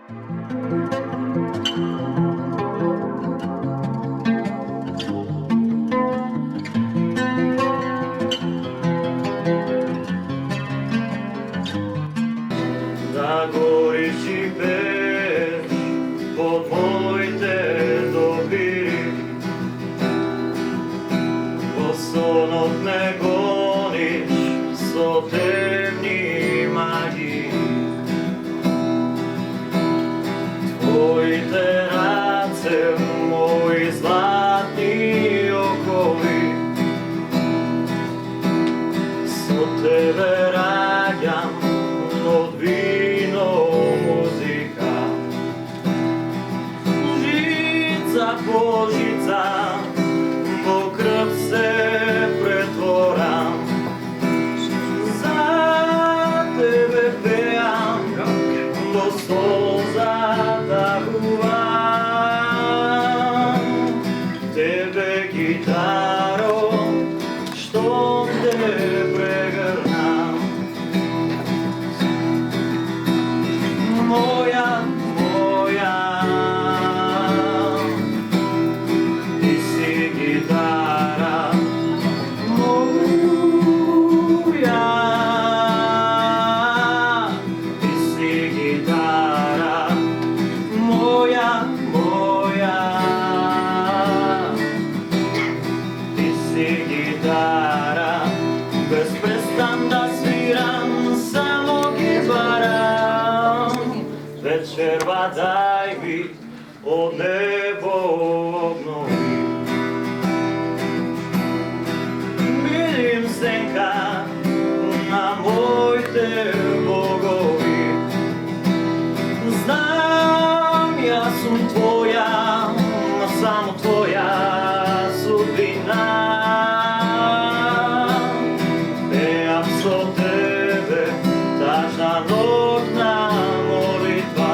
Да гориш и пееш под моите допири, во сонот ме гониш со темни магии. Твоите раце, мои златни окови, со тебе раѓам од вино музика. Жица по жица во крв се претворам, за тебе пеам, до солза дагувам. Тебе гитаро, што те прегрнам, моја, моја, ти си гитара, моја, ти си гитара, моја, моја, ти си гитара, без престан да свирам, само ги барам. Вечерва дај ми од небо обнови, видим сенка на моите богови. Знам, јас сум твоја, само твоја судбина. Пеам со тебе тажна ноќна молитва,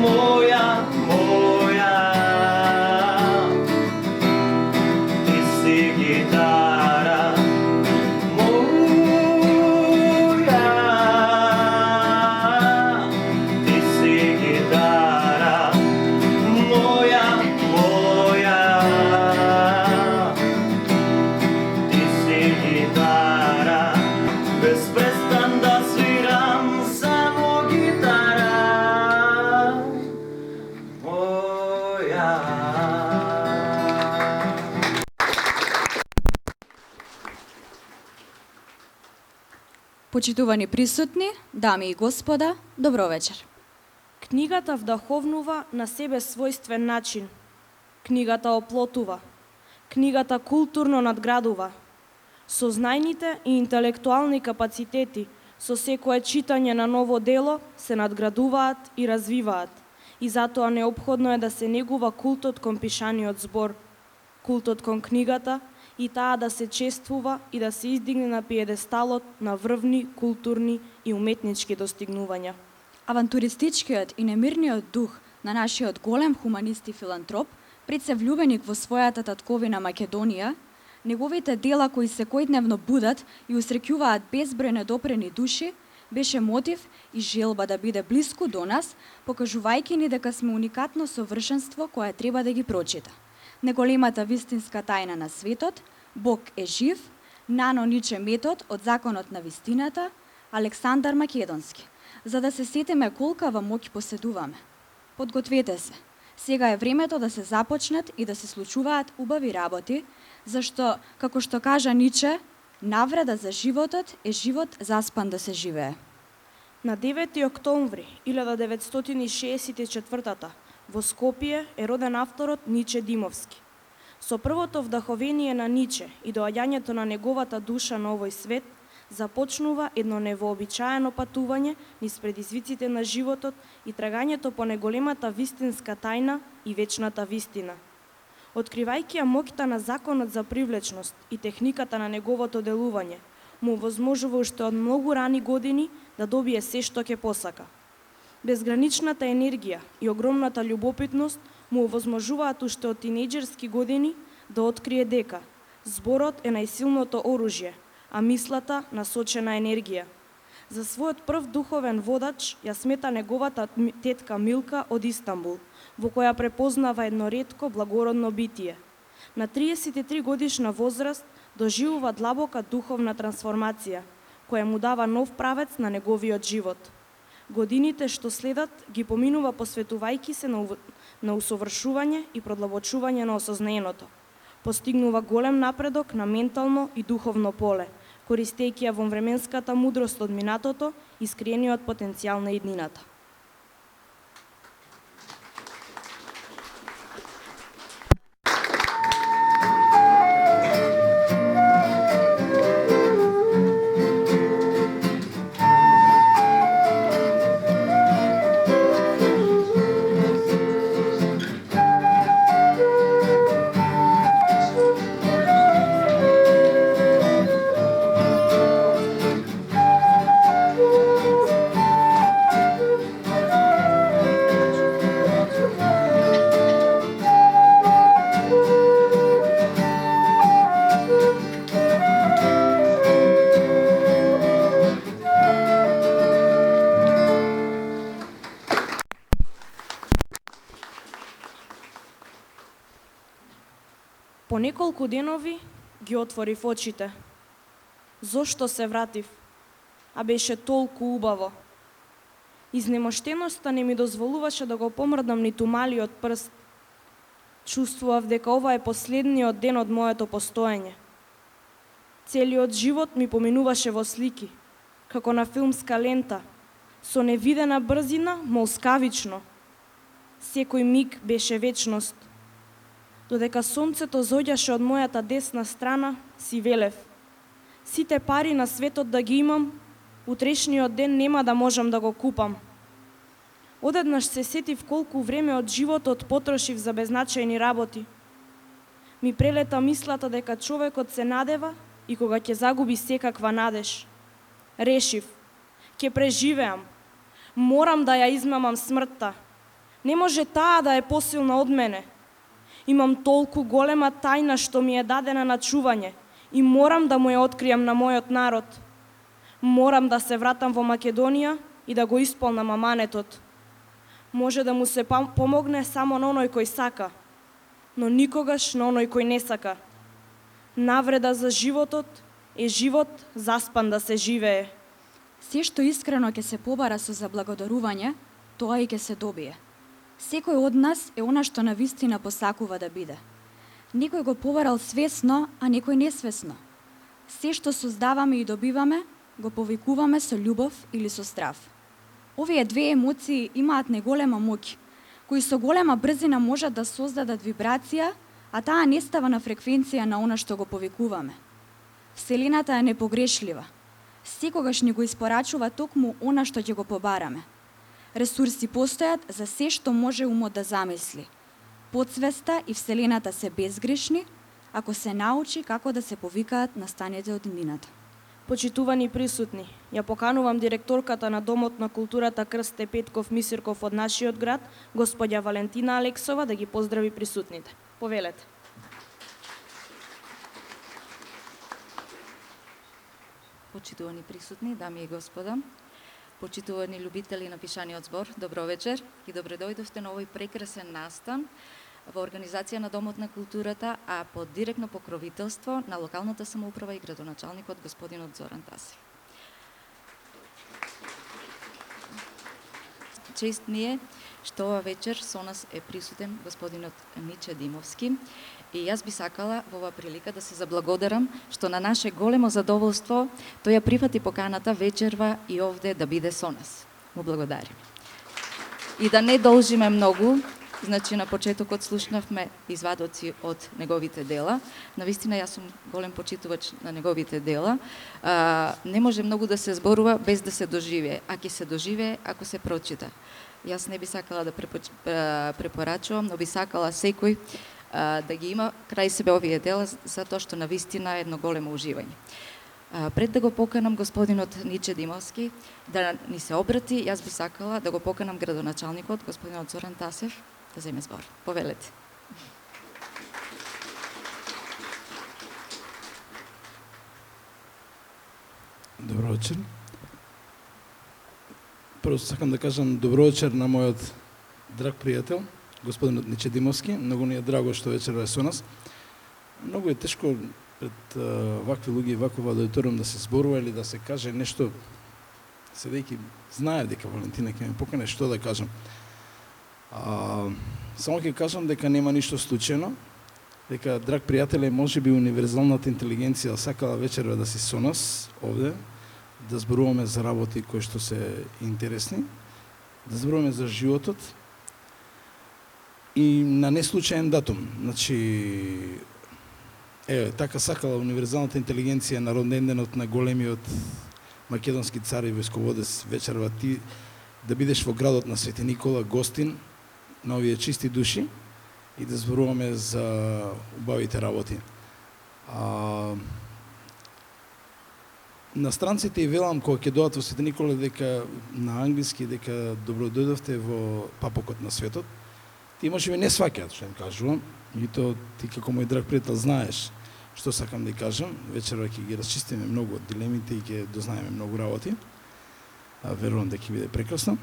моја, моја, ти си гитара, моја, ти си гитара, моја, моја, ти си гитара, без престан да свирам, само гитара, моја. Почитувани присутни, дами и господа, добро вечер. Книгата вдаховнува на себе својствен начин. Книгата оплотува. Книгата културно надградува. Сознајните и интелектуални капацитети со секое читање на ново дело се надградуваат и развиваат. И затоа неопходно е да се негува култот кон пишаниот збор, култот кон книгата и таа да се чествува и да се издигне на пиедесталот на врвни, културни и уметнички достигнувања. Авантуристичкиот и немирниот дух на нашиот голем хуманист и филантроп, пред се влюбеник во својата татковина Македонија, неговите дела кои секојдневно будат и усреќуваат безброј недопрени души, беше мотив и желба да биде блиску до нас, покажувајќи ни дека сме уникатно совршенство кое треба да ги прочита. Неголемата вистинска тајна на светот, Бог е жив, Нано Ниче Метод од законот на вистината, Александар Македонски, за да се сетиме колкава моќ поседуваме. Подгответе се. Сега е времето да се започнат и да се случуваат убави работи, зашто, како што кажа Ниче, навреда за животот е живот заспан да се живее. На 9 октомври 1964 во Скопје е роден авторот Ниче Димовски. Со првото вдаховение на Ниче и доаѓањето на неговата душа на овој свет, започнува едно невообичаено патување низ предизвиците на животот и трагањето по неголемата вистинска тајна и вечната вистина. Откривајќи ја моќта на законот за привлечност и техниката на неговото делување, му возможува уште од многу рани години да добие се што ќе посака. Безграничната енергија и огромната љубопитност му овозможуваат уште од тинејџерски години да открие дека зборот е најсилното оружје, а мислата насочена енергија. За својот прв духовен водач ја смета неговата тетка Милка од Истанбул, во која препознава едно ретко благородно битие. На 33 годишна возраст доживува длабока духовна трансформација, која му дава нов правец на неговиот живот. Годините што следат ги поминува посветувајќи се на усовршување и продлабочување на осознаеното. Постигнува голем напредок на ментално и духовно поле, користејќи ја во временската мудрост од минатото и скриениот потенцијал на иднината. По неколку денови ги отворив очите. Зошто се вратив? А беше толку убаво. Изнемоштеноста не ми дозволуваше да го помрдам ниту малиот прст. Чувствував дека ова е последниот ден од моето постоење. Целиот живот ми поминуваше во слики, како на филмска лента, со невидена брзина, молскавично. Секој миг беше вечност. Додека сонцето зоѓаше од мојата десна страна, си велев: сите пари на светот да ги имам, утрешниот ден нема да можам да го купам. Одеднаш се сетив колку време од животот потрошив за беззначајни работи. Ми прелета мислата дека човекот се надева и кога ќе загуби секаква надеж. Решив: ќе преживеам. Морам да ја измамам смртта. Не може таа да е посилна од мене. Имам толку голема тајна што ми е дадена на чување и морам да му ја откријам на мојот народ. Морам да се вратам во Македонија и да го исполнам аманетот. Може да му се помогне само на оној кој сака, но никогаш на оној кој не сака. Навреда за животот е живот заспан да се живее. Се што искрено ќе се побара со заблагодарување, тоа и ќе се добие. Секој од нас е она што навистина посакува да биде. Некој го побарал свесно, а некој несвесно. Се што создаваме и добиваме, го повикуваме со љубов или со страв. Овие две емоции имаат неголема моќ, кои со голема брзина можат да создадат вибрација, а таа не става на фреквенција на она што го повикуваме. Вселената е непогрешлива. Секогаш ни го испорачува токму она што ќе го побараме. Ресурси постојат за се што може умот да замисли. Подсвеста и Вселената се безгрешни, ако се научи како да се повикаат настаните од иднината. Почитувани присутни, ја поканувам директорката на Домот на културата Крсте Петков Мисирков од нашиот град, господја Валентина Алексова, да ги поздрави присутните. Повелете. Почитувани присутни, дами и господа, почитувани љубители на пишаниот збор, добро вечер и добре дојдовте на овој прекрасен настан во организација на Домот на културата, а под директно покровителство на локалната самоуправа и градоначалникот господинот Зоран Тасев. Чест ми е што ова вечер со нас е присутен господинот Ниче Димовски и јас би сакала во оваа прилика да се заблагодарам што на наше големо задоволство тој ја прифати поканата вечерва и овде да биде со нас. Му благодарим. И да не должиме многу, значи на почетокот слушнавме извадоци од неговите дела. Навистина јас сум голем почитувач на неговите дела. Не може многу да се зборува без да се доживее, а ќе се доживее ако се прочита. Јас не би сакала да препорачувам, но би сакала секој да ги има крај себе овие дела, затоа што навистина е едно големо уживање. Пред да го поканам господинот Ниче Димовски да ни се обрати, јас би сакала да го поканам градоначалникот, господинот Зоран Тасев, да земе збор. Повелете. Добро вечер. Прво сакам да кажам добро вечер на мојот драг пријател, господинот Ниче Димовски. Многу ни е драго што вечерва е со нас. Многу е тешко пред вакви луѓе и ваков аудиториум да се зборува или да се каже нешто, седејќи знаев дека Валентина ќе ме покане што да кажам. Само ќе кажам дека нема ништо случајно, дека драг пријателе, можеби универзалната интелигенција сакала вечерва да си со нас овде, да зборуваме за работи кои што се интересни, да зборуваме за животот и на неслучаен датум. Значи, така сакала универзалната интелигенција на роденденот на големиот македонски цар и војсководец вечерва ти да бидеш во градот на Свети Никола гостин на овие чисти души и да зборуваме за убавите работи. На странците и велам кога ќе дојдат во Свети Никола дека на англиски дека добро дојдовте во папокот на светот. Ти можеби не сваќаат што им кажувам, и то ти како мој драг пријател знаеш што сакам да кажам. Вечерва ќе ги расчистиме многу од дилемите и ќе дознаеме многу работи. Верувам дека ќе биде прекрасно.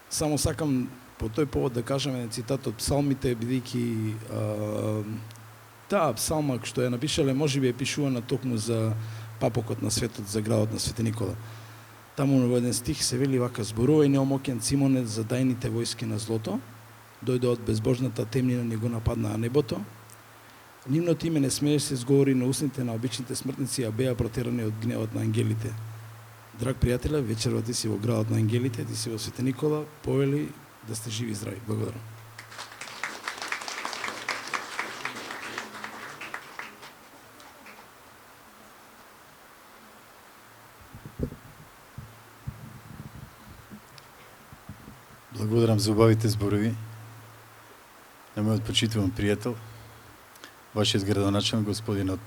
Само сакам по тој повод да кажам еден цитат од псалмите, бидејќи таа псалма што ја напишале можеби е пишувана токму за папокот на светот, за градот на Свети Никола. Таму во еден стих се вели вака: зборувај неомокен Симоне за дајните војски на злото, дојде од безбожната темнина ни го нападнаа небото. Нивното име не смееш се изговори на устните на обичните смртници, а беа протерани од гневот на ангелите. Драг пријателе, вечерва ти си во градот на ангелите, ти си во Свети Никола, повели да сте живи и здрави. Благодарам. Благодарам за убавите зборови на мојот почитуван пријател, вашиот градоначалник господинот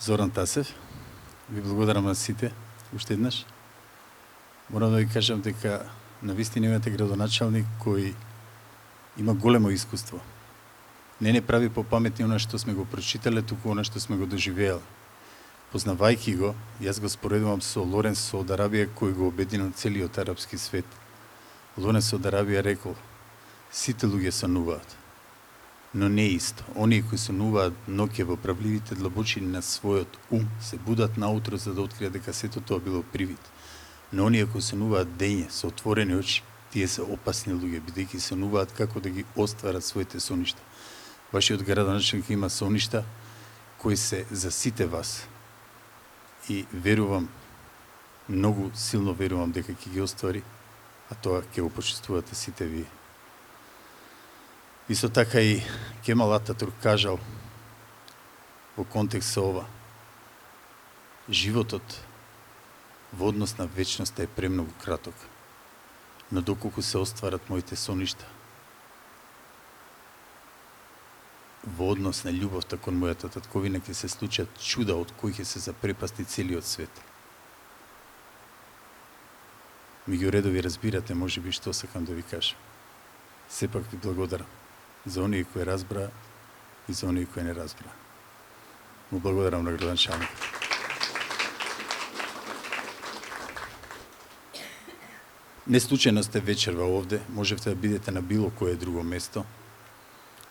Зоран Тасев. Ви благодарам на сите уште еднаш. Морам да ви кажам дека навистина имате градоначалник кој има големо искуство. Не прави попаметни она што сме го прочитале, туку она што сме го доживеали. Познавајќи го, јас го споредувам со Лоренс од Арабија кој го обединил целиот арапски свет. Лоренс од Арабија рекол: сите луѓе сонуваат, но не исто. Оние кои сонуваат ноќе во правливите длабочини на својот ум се будат наутро за да откријат дека сето тоа било привид. Но оние кои сонуваат дење со отворени очи, тие се опасни луѓе, бидејќи сонуваат како да ги остварат своите соништа. Вашиот градоначалник има соништа кои се за сите вас. И верувам, многу силно верувам дека ќе ги оствари, а тоа ќе го почувствувате сите вие. Исто така и Кемал Ататурк кажал во контекст со ова: животот во однос на вечноста е премногу краток, но доколку се остварат моите соништа, во однос на љубовта кон мојата татковина ќе се случат чуда од кои ќе се запрепасти целиот свет. Меѓу редови разбирате можеби што сакам да ви кажам. Сепак ви благодарам за оние кои разбра и за оние кои не разбра. Му благодарам на градоначалникот. Не случајно сте вечерва овде, можевте да бидете на било кое друго место,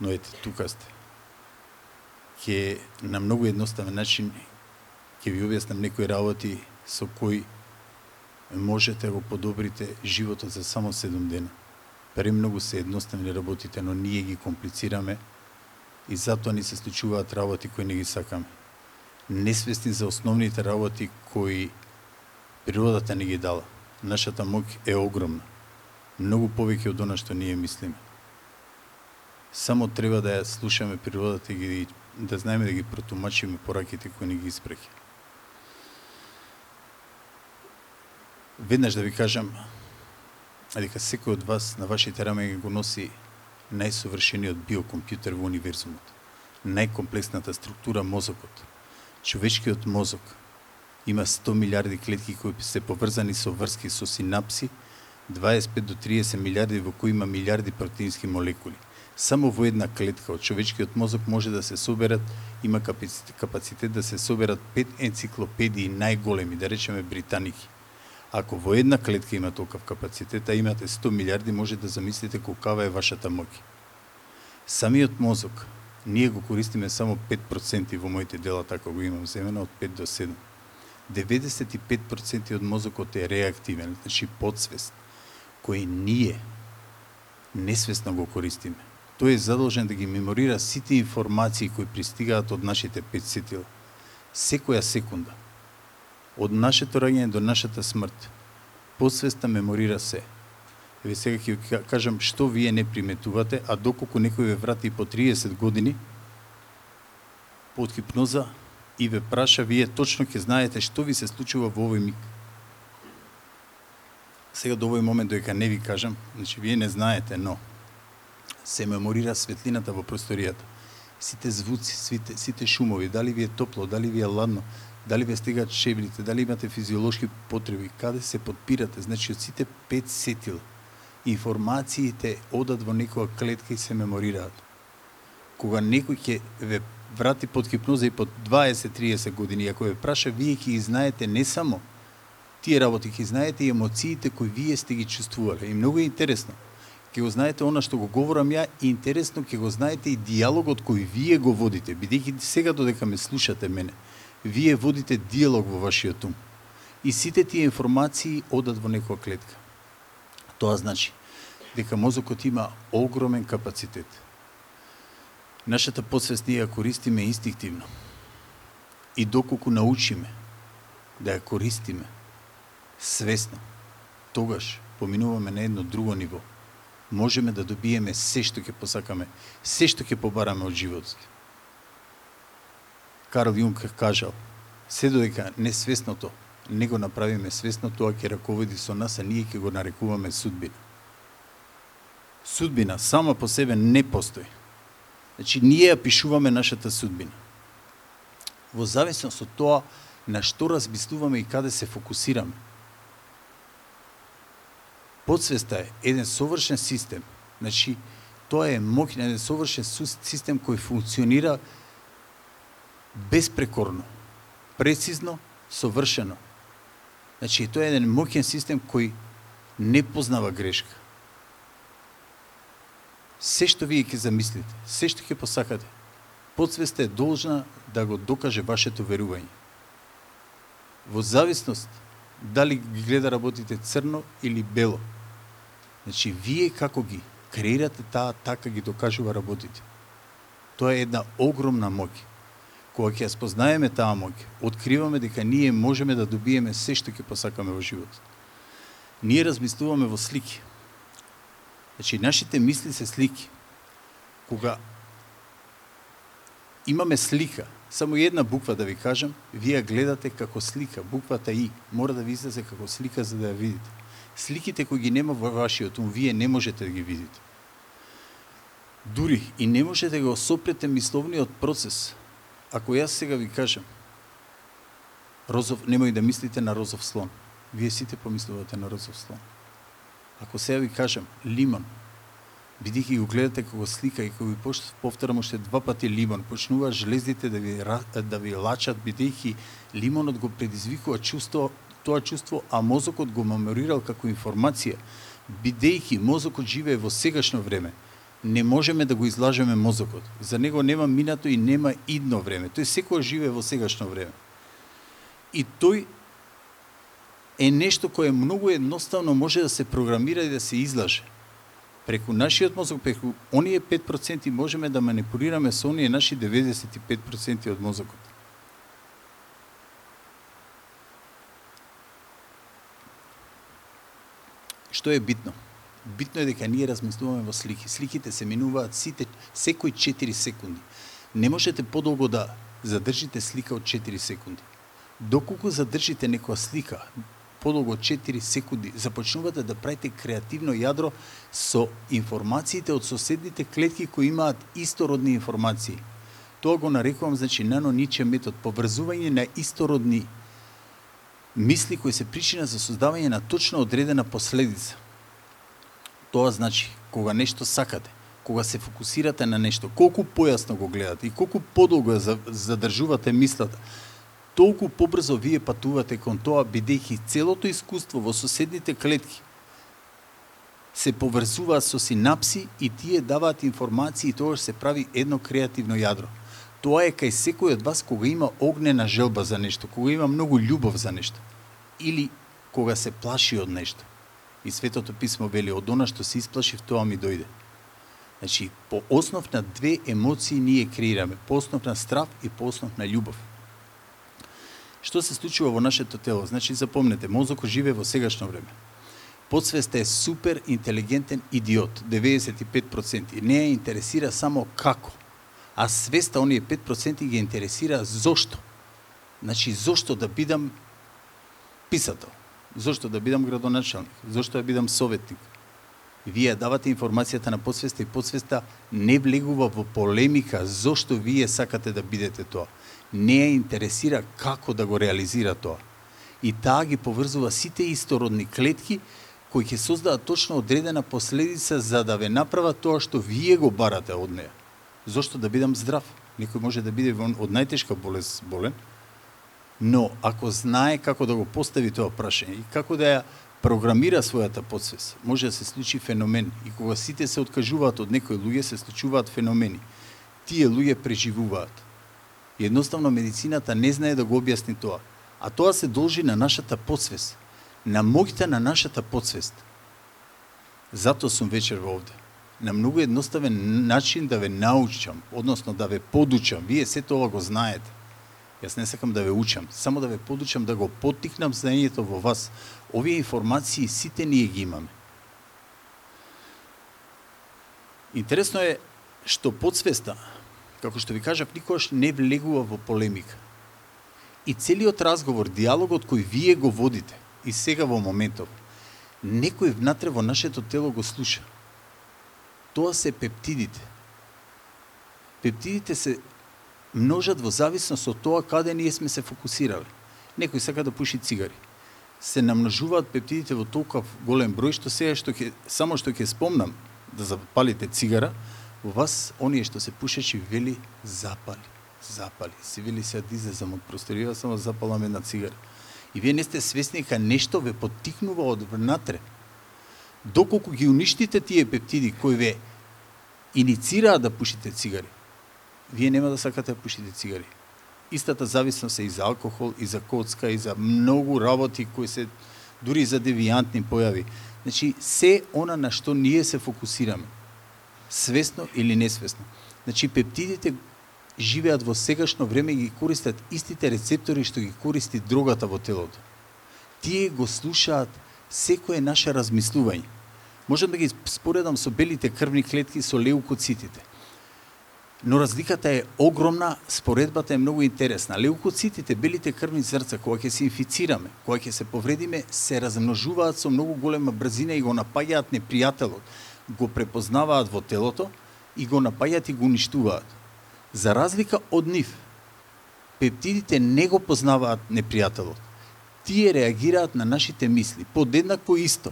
но ете, тука сте. Ке на многу едноставен начин ќе ви објаснам некои работи со кои можете да го подобрите животот за само 7 дена. Премногу се едноставни работите, но ние ги комплицираме и затоа ни се случуваат работи кои не ги сакаме. Несвесни за основните работи кои природата не ги дала. Нашата моќ е огромна. Многу повеќе од она што ние мислиме. Само треба да ја слушаме природата и да знаеме да ги протумачиме пораките кои не ги испреќа. Веднаш да ви кажам дека секој од вас на вашите рамена го носи најсовршениот биокомпјутер во универзумот. Најкомплексната структура мозокот. Човечкиот мозок има 100 милиарди клетки кои се поврзани со врски со синапси, 25 до 30 милиарди во кои има милиарди протеински молекули. Само во една клетка од човечкиот мозок може да се соберат, има капацитет да се соберат 5 енциклопедии најголеми, да речеме британики. Ако во една клетка има толков капацитет, а имате 100 милиарди, може да замислите колкава е вашата моќ. Самиот мозок, ние го користиме само 5% во моите дела, така го имам земено, од 5 до 7. 95% од мозокот е реактивен, значи подсвест, кој ние несвесно го користиме. Тој е задолжен да ги меморира сите информации кои пристигаат од нашите 5 сетила. Секоја секунда. Од нашето раѓање до нашата смрт. Подсвеста меморира се. Еве сега ќе ви кажам што вие не приметувате, а доколку некој ве врати по 30 години под хипноза и ве праша, вие точно ќе знаете што ви се случува во овој миг. Сега до овој момент доека не ви кажам, значи вие не знаете, но се меморира светлината во просторијата. Сите звуци, сите шумови, дали ви е топло, дали ви е ладно, дали ве стигаат шевлите, дали имате физиолошки потреби, каде се подпирате, значи од сите 5 сетила. Информациите одат во некоја клетка и се меморираат. Кога некој ќе ве врати под хипноза и под 20-30 години, ако ве праша, вие ќе ги знаете не само тие работи, ќе знаете и емоциите кои вие сте ги чувствувале. И многу е интересно. Ќе го знаете она што го говорам ја и интересно ќе го знаете и диалогот кој вие го водите, бидејќи сега додека ме слушате мене, вие водите диалог во вашиот ум. И сите тие информации одат во некоја клетка. Тоа значи дека мозокот има огромен капацитет. Нашата подсвест ние ја користиме инстинктивно. И доколку научиме да ја користиме свесно, тогаш поминуваме на едно друго ниво. Можеме да добиеме се што ќе посакаме, се што ќе побараме од животот. Карл Јунг кажал, се додека несвесното не го направиме свесно, тоа ќе раководи со нас, а ние ќе го нарекуваме судбина. Судбина сама по себе не постои. Значи, ние ја пишуваме нашата судбина. Во зависност од тоа на што размислуваме и каде се фокусираме. Подсвеста е еден совршен систем. Значи, тоа е моќен еден совршен систем кој функционира безпрекорно, прецизно, совршено. Значи, тоа е еден моќен систем кој не познава грешка. Се што вие ќе замислите, се што ќе посакате, подсвеста е должна да го докаже вашето верување. Во зависност дали ги гледа работите црно или бело. Значи, вие како ги креирате таа, така ги докажува работите. Тоа е една огромна моќ. Кога ќе ја спознаеме таа моќ, откриваме дека ние можеме да добиеме се што ќе посакаме во животот. Ние размислуваме во слики. Значи, нашите мисли се слики. Кога имаме слика, само една буква да ви кажам, вие гледате како слика, буквата И, мора да ви излезе како слика за да ја видите. Сликите кои ги нема во вашиот ум, вие не можете да ги видите. Дури и не можете да го сопрете мисловниот процес. Ако јас сега ви кажам, розов, немој да мислите на розов слон. Вие сите помислувате на розов слон. Ако сега ви кажам лимон, бидејќи го гледате како слика и кога ви повторам уште 2 пати лимон, почнува жлездите да ви лачат, бидејќи лимонот го предизвикува тоа чувство, а мозокот го меморирал како информација. Бидејќи мозокот живее во сегашно време, не можеме да го излажеме мозокот. За него нема минато и нема идно време. Тој секој живее во сегашно време. И тој е нешто кое многу едноставно може да се програмира и да се излаже. Преку нашиот мозок, преку оние 5% можеме да манипулираме со оние наши 95% од мозокот. Што е битно? Битно е дека ние размислуваме во слики. Сликите се минуваат секој 4 секунди. Не можете подолго да задржите слика од 4 секунди. Доколку задржите некоја слика подолго од 4 секунди, започнувате да правите креативно јадро со информациите од соседните клетки кои имаат истородни информации. Тоа го нарекувам, значи, нано-ниче метод, поврзување на истородни мисли кои се причина за создавање на точно одредена последица. Тоа значи, кога нешто сакате, кога се фокусирате на нешто, колку појасно го гледате и колку подолго ја задржувате мислата, толку побрзо вие патувате кон тоа, бидејќи целото искуство во соседните клетки се поврзуваат со синапси и тие даваат информации и тоа се прави едно креативно јадро. Тоа е кај секој од вас кога има огнена желба за нешто, кога има многу љубов за нешто или кога се плаши од нешто. И Светото писмо вели, од она што се исплашив, тоа ми дојде. Значи, по основ на две емоции ние креираме, по основ на страв и по основ на љубов. Што се случува во нашето тело? Значи, запомнете, мозокот живее во сегашно време. Подсвеста е супер интелигентен идиот, 95%. Не ја интересира само како, а свеста, оние 5% ги интересира зошто. Значи, зошто да бидам писател, зошто да бидам градоначалник, зошто да бидам советник. Вие давате информацијата на подсвеста и подсвеста не влегува во полемика зошто вие сакате да бидете тоа. Не ја интересира како да го реализира тоа. И таа ги поврзува сите истородни клетки кои ќе создадат точно одредена последица за да ве направат тоа што вие го барате од неја. Зошто да бидам здрав? Некој може да биде од најтешка болест болен, но ако знае како да го постави тоа прашање и како да ја програмира својата подсвест, може да се случи феномен. И кога сите се откажуваат од некои луѓе, се случуваат феномени. Тие луѓе преживуваат. И едноставно медицината не знае да го објасни тоа. А тоа се должи на нашата подсвест, на моќта на нашата подсвест. Затоа сум вечер овде. На многу едноставен начин да ве научам, односно да ве подучам. Вие сето ова го знаете. Јас не сакам да ве учам, само да ве подучам, да го поттикнам знаењето во вас. Овие информации сите ние ги имаме. Интересно е што подсвеста, како што ви кажав, никогаш не влегува во полемика. И целиот разговор, диалогот кој вие го водите, и сега во моментов, некој внатре во нашето тело го слуша. Тоа се пептидите. Пептидите се множат во зависност од тоа каде ние сме се фокусирали. Некој сака да пуши цигари. Се намножуваат пептидите во толков голем број, што сега само што ќе спомнам да запалите цигара, во вас оние што се пушачи вели запали. Си вели се да излезам од просторија, само запалам една цигара. И вие не сте свесни дека нешто ве поттикнува од внатре. Доколку ги уништите тие пептиди кои ве иницираат да пушите цигари, вие нема да сакате да пушите цигари. Истата зависност е и за алкохол, и за коцка, и за многу работи кои се дури за девијантни појави. Значи, се она на што ние се фокусираме, свесно или несвесно. Значи, пептидите живеат во сегашно време и ги користат истите рецептори што ги користи дрогата во телото. Тие го слушаат секое наше размислување. Можам да ги споредам со белите крвни клетки со леукоцитите. Но разликата е огромна, споредбата е многу интересна. Леукоцитите, белите крвни зрца, кога ќе се инфицираме, кога ќе се повредиме, се размножуваат со многу голема брзина и го напаѓаат непријателот. Го препознаваат во телото и го напаѓаат и го уништуваат. За разлика од нив, пептидите не го познаваат непријателот. Тие реагираат на нашите мисли, подеднакво исто.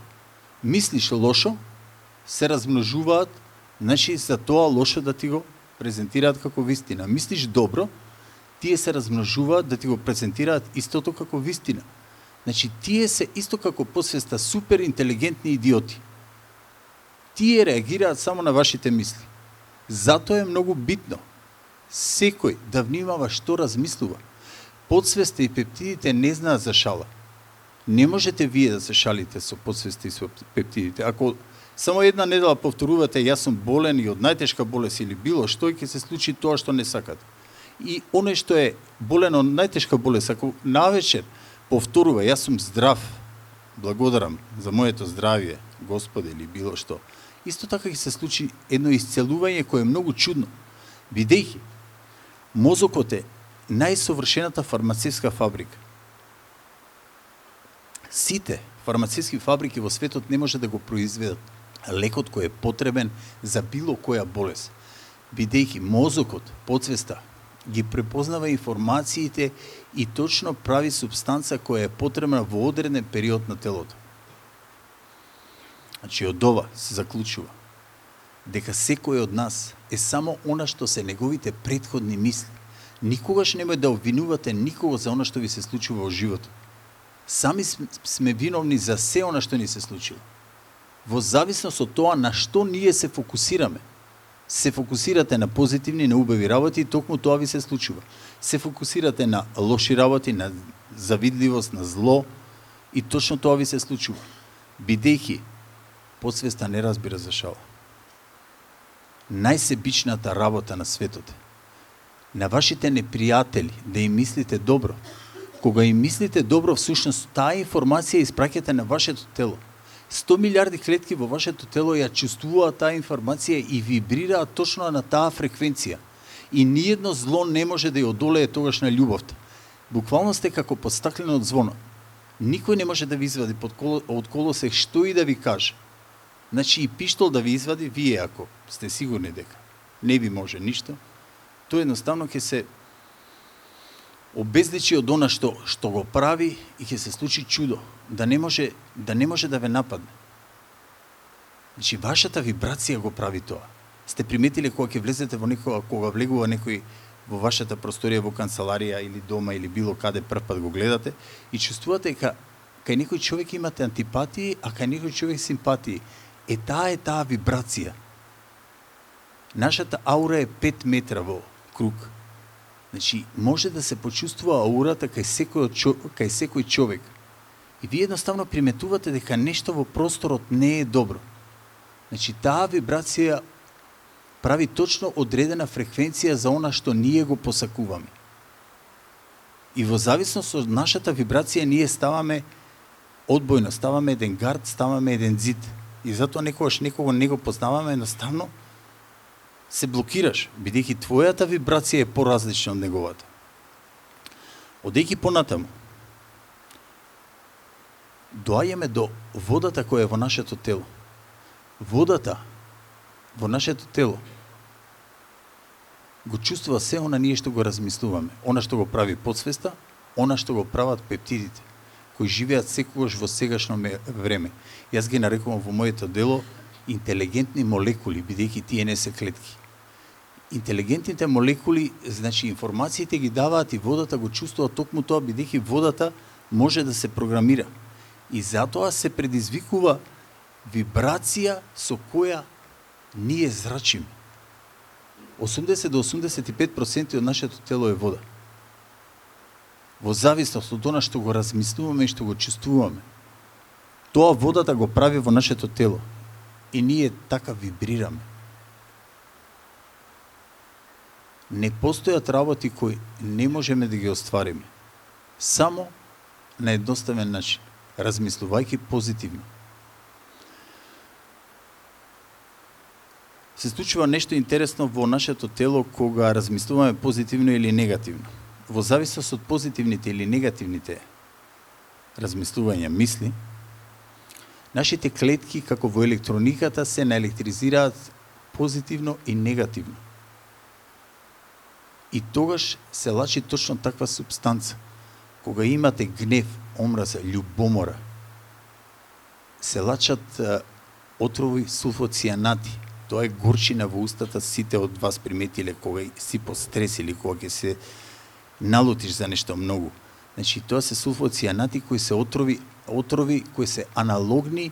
Мислиш лошо, се размножуваат, значи за тоа лошо да ти го презентираат како вистина. Мислиш добро, тие се размножуваат да ти го презентираат истото како вистина. Значи, тие се исто како подсвеста супер интелигентни идиоти. Тие реагираат само на вашите мисли. Затоа е многу битно секој да внимава што размислува. Подсвеста и пептидите не знаат за шала. Не можете вие да се шалите со подсвеста и со пептидите. Ако само една недела повторувате јас сум болен и од најтешка болест или било што, ќе се случи тоа што не сакате. И оној што е болен од најтешка болест, ако навечер повторува јас сум здрав, благодарам за моето здравје, Господи, или било што, исто така ќе се случи едно исцелување кое е многу чудно, бидејќи мозокот е најсовршената фармацевска фабрика. Сите фармацевски фабрики во светот не може да го произведат лекот кој е потребен за било која болест, бидејќи мозокот, подсвеста, ги препознава информациите и точно прави субстанца која е потребна во одреден период на телото. Значи, од ова се заклучува дека секој од нас е само она што се неговите претходни мисли. Никогаш немој да обвинувате никого за она што ви се случува во животот. Сами сме виновни за се она што ни се случило. Во зависност од тоа на што ние се фокусираме. Се фокусирате на позитивни, на убави работи и токму тоа ви се случува. Се фокусирате на лоши работи, на завидливост, на зло и точно тоа ви се случува. Бидејќи подсвеста не разбира за шала. Најсебичната работа на светот е на вашите непријатели да им мислите добро. Кога им мислите добро, всушност таа информација испраќате на вашето тело. 100 милиарди клетки во вашето тело ја чувствуваат таа информација и вибрираат точно на таа фреквенција. И ниедно зло не може да ја одолее тогаш на љубовта. Буквално сте како под стаклено од звоно. Никој не може да ви извади од колосек што и да ви каже. Значи и пиштол да ви извади, вие ако сте сигурни дека не ви може ништо, тоа едноставно ќе се обезличи од она што го прави и ќе се случи чудо, да не може да ве нападне. Значи вашата вибрација го прави тоа. Сте приметиле кога ќе влезете во некоја, кога влегува некој во вашата просторија, во канцеларија или дома или било каде прв пат го гледате и чувствувате дека кај некој човек имате антипатии, а кај некој човек симпатии. Таа вибрација. Нашата аура е 5 метра во круг. Значи, може да се почувствува аурата кај секој човек. И вие едноставно приметувате дека нешто во просторот не е добро. Значи, таа вибрација прави точно одредена фреквенција за она што ние го посакуваме. И во зависност од нашата вибрација ние ставаме одбојно, ставаме еден гард, ставаме еден зид. И затоа некогаш некого не го познаваме, едноставно се блокираш, бидејќи твојата вибрација е поразлична од неговата. Одејќи понатаму, доаѓаме до водата која е во нашето тело. Водата во нашето тело го чувствува се она ние што го размислуваме, она што го прави подсвеста, она што го прават пептидите, кои живеат секогаш во сегашно време. Јас ги нарекувам во моето дело интелигентни молекули, бидејќи тие не се клетки. Интелигентните молекули, значи информациите ги даваат и водата го чувствува токму тоа, бидејќи водата може да се програмира. И затоа се предизвикува вибрација со која ние зрачиме. 80 до 85% од нашето тело е вода. Во зависност од она што го размислуваме и што го чувствуваме. Тоа водата го прави во нашето тело. И ние така вибрираме. Не постојат работи кои не можеме да ги оствариме. Само на едноставен начин, размислувајќи позитивно. Се случува нешто интересно во нашето тело кога размислуваме позитивно или негативно. Во зависност од позитивните или негативните размислувања, мисли, нашите клетки, како во електрониката, се наелектризираат позитивно и негативно. И тогаш се лачи точно таква субстанца. Кога имате гнев, омраза, љубомора, се лачат отрови сулфоцијанати. Тоа е горчина во устата, сите од вас приметиле кога си по стрес или кога ќе се налутиш за нешто многу. Значи, тоа се сулфоцијанати кои се отрови кои се аналогни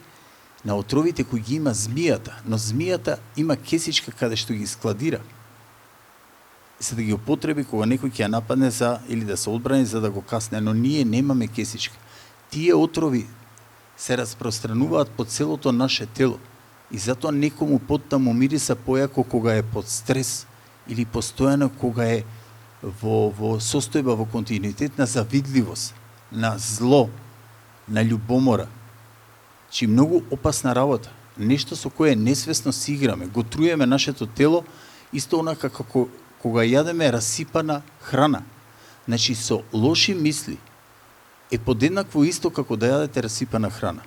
на отровите кои ги има змијата, но змијата има кесичка каде што ги складира. За да ги употреби кога некој ќе ја нападне или да се одбрани за да го касне, но ние немаме кесичка. Тие отрови се распространуваат по целото наше тело. И затоа некому поттаму мириса појако кога е под стрес или постојано кога е во состојба, во континуитет на завидливост, на зло, на љубомора. Чи многу опасна работа. Нешто со кое несвесно си играме. Го труеме нашето тело, исто онака како кога јадеме расипана храна. Значи, со лоши мисли е подеднакво исто како да јадете расипана храна.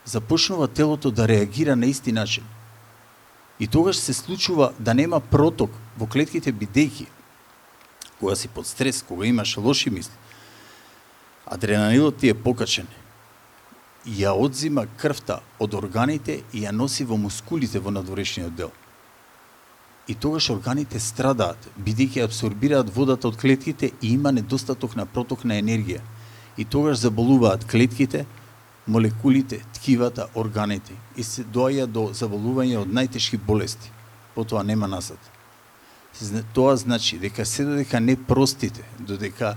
Започнува телото да реагира на исти начин. И тогаш се случува да нема проток во клетките, бидејќи кога си под стрес, кога имаш лоши мисли, адреналинот ти е покачен. Ја одзима крвта од органите и ја носи во мускулите во надворешниот дел. и тогаш органите страдаат, бидејќи абсорбираат водата од клетките и има недостаток на проток на енергија. И тогаш заболуваат клетките, молекулите, ткивата, органите и се доаѓа до заболување од најтешки болести. Потоа нема назад. Тоа значи дека се додека не простите, додека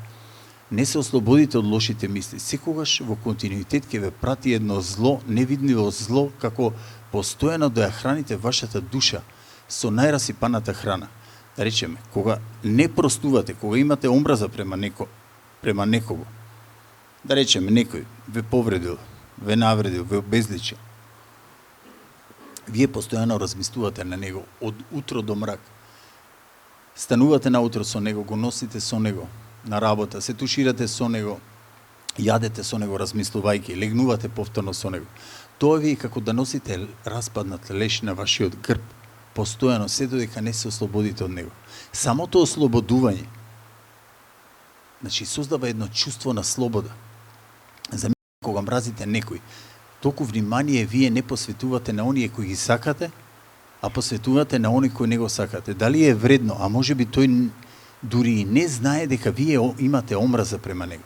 не се ослободите од лошите мисли, секогаш во континуитет ќе ве прати едно зло, невидливо зло, како постојано да ја храните вашата душа со најрасипаната храна. Да речеме, кога не простувате, кога имате омраза према некого, да речеме, некој ве повредил, ве навредил, ве обезличил, вие постојано размислувате на него од утро до мрак. Станувате наутро со него, го носите со него на работа, се туширате со него, јадете со него размислувајќи, легнувате повторно со него. Тоа ви е како да носите распаднат леш на вашиот грб, постојано, се додека не се ослободите од него. Самото ослободување, значи, создава едно чувство на слобода. Замислете кога мразите некој, толку внимание вие не посветувате на оние кои ги сакате, а посветувате на оној кој не го сакате. Дали е вредно, а може би тој дури и не знае дека вие имате омраза према него.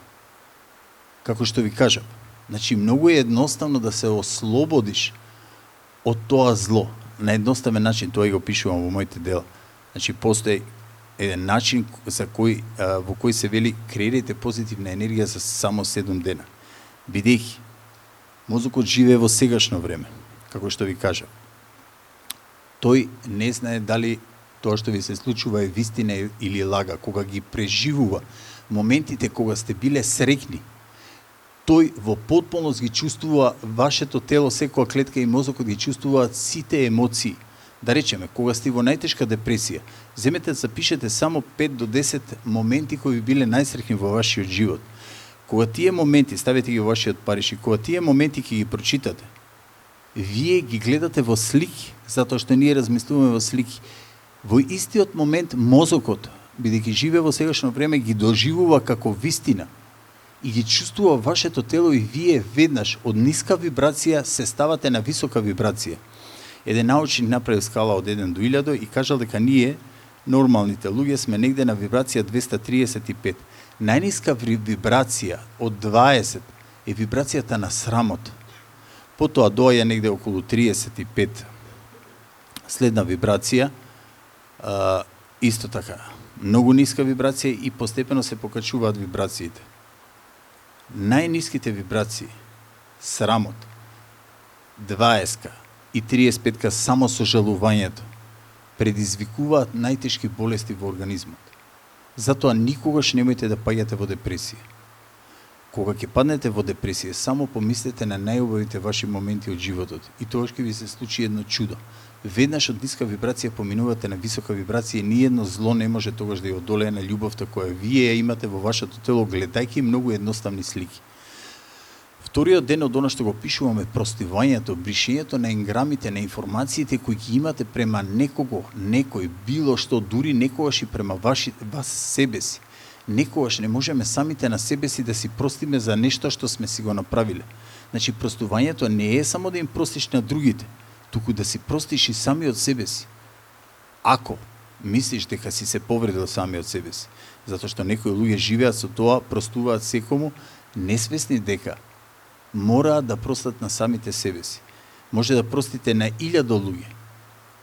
Како што ви кажам, значи многу е едноставно да се ослободиш од тоа зло. На едноставен начин, тоа и го пишувам во моите дела. Значи постои еден начин во кој се вели креирайте позитивна енергија за само 7 дена. Бидејќи мозокот живее во сегашно време, како што ви кажам. Тој не знае дали тоа што ви се случува е вистина или лага. Кога ги преживува моментите кога сте биле среќни, тој во потполност ги чувствува вашето тело, секоја клетка и мозокот ги чувствуваат сите емоции. Да речеме, кога сте во најтешка депресија, земете да запишете само 5 до 10 моменти кои би биле најсреќни во вашиот живот. Кога тие моменти, ставете ги во вашиот париш, и кога тие моменти ќе ги прочитате, вие ги гледате во слики, затоа што ние размислуваме во слики. Во истиот момент мозокот, бидејќи живее во сегашно време, ги доживува како вистина и ги чувствува вашето тело и вие веднаш од ниска вибрација се ставате на висока вибрација. Еден научник направил скала од 1 до 1000 и кажал дека ние, нормалните луѓе, сме негде на вибрација 235. Најниска вибрација од 20 е вибрацијата на срамот. Потоа доаѓа негде околу 35. Следна вибрација, исто така, многу ниска вибрација и постепено се покачуваат вибрациите. Најниските вибрации, срамот, 20 и 35 само сожалувањето, предизвикуваат најтешки болести во организмот. Затоа никогаш немојте да паѓате во депресија. Кога ќе паднете во депресија, само помислете на најубавите ваши моменти од животот и тогаш ќе ви се случи едно чудо. Веднаш од ниска вибрација поминувате на висока вибрација и ниедно зло не може тогаш да ја одолее на љубовта која вие ја имате во вашето тело, гледајќи многу едноставни слики. Вториот ден од она што го пишуваме, простивањето, бришењето на енграмите, на информациите кои ги имате према некого, некој, било што, дури некогаш и према вас себе си. Некогаш не можеме самите на себе си да си простиме за нешто што сме си го направиле. Значи, простувањето не е само да им простиш на другите, туку да си простиш и самиот себе си. Ако мислиш дека си се повредил самиот себе си, затоа што некои луѓе живеат со тоа, простуваат секому, несвесни дека мораат да простат на самите себе си. Може да простите на 1000 луѓе,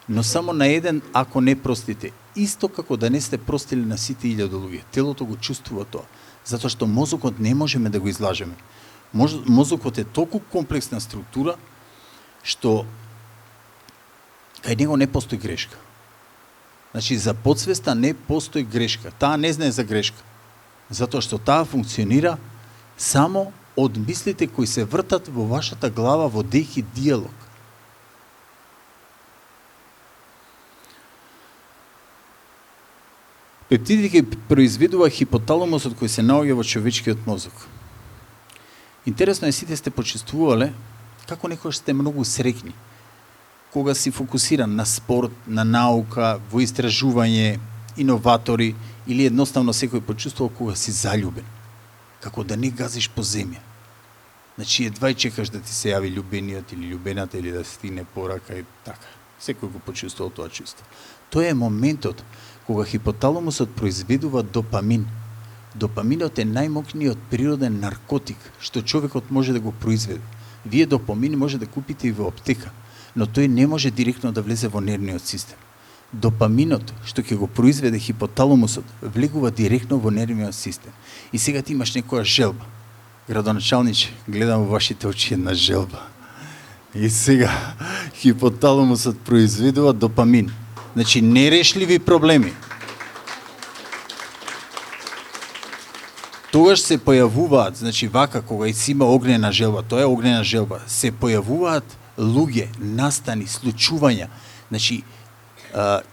но само на еден ако не простите, исто како да не сте простили на сите 1000 луѓе. Телото го чувствува тоа, затоа што мозокот не можеме да го излажеме. Мозокот е толку комплексна структура што кај него не постои грешка. Значи, за подсвеста не постои грешка. Таа не знае за грешка. Затоа што таа функционира само од мислите кои се вртат во вашата глава во дејки диалог. Пептиди ги произведува хипоталамусот кој се наоѓа во човечкиот мозок. Интересно е, сите сте почувствувале како некојаш сте многу среќни кога си фокусиран на спорт, на наука, во истражување, иноватори или едноставно секој почувствува кога си заљубен, како да не газиш по земја. Значи едва и чекаш да ти се јави љубениот или љубената или да стигне порака и така. Секој го почувствувал тоа чувство. Тоа е моментот кога хипоталамусот произведува допамин. Допаминот е најмокниот природен наркотик што човекот може да го произведе. Вие допамин може да купите и во аптека, но тој не може директно да влезе во нервниот систем. Допаминот што ќе го произведе хипоталамусот влегува директно во нервниот систем. И сега ти имаш некоја желба. Градоначалниче, гледам во вашите очи една желба. И сега хипоталамусот произведува допамин. Значи нерешливи проблеми. Тогаш се појавуваат, значи вака кога си има огнена желба, тоа е огнена желба, се појавуваат луѓе, настани, случувања. Значи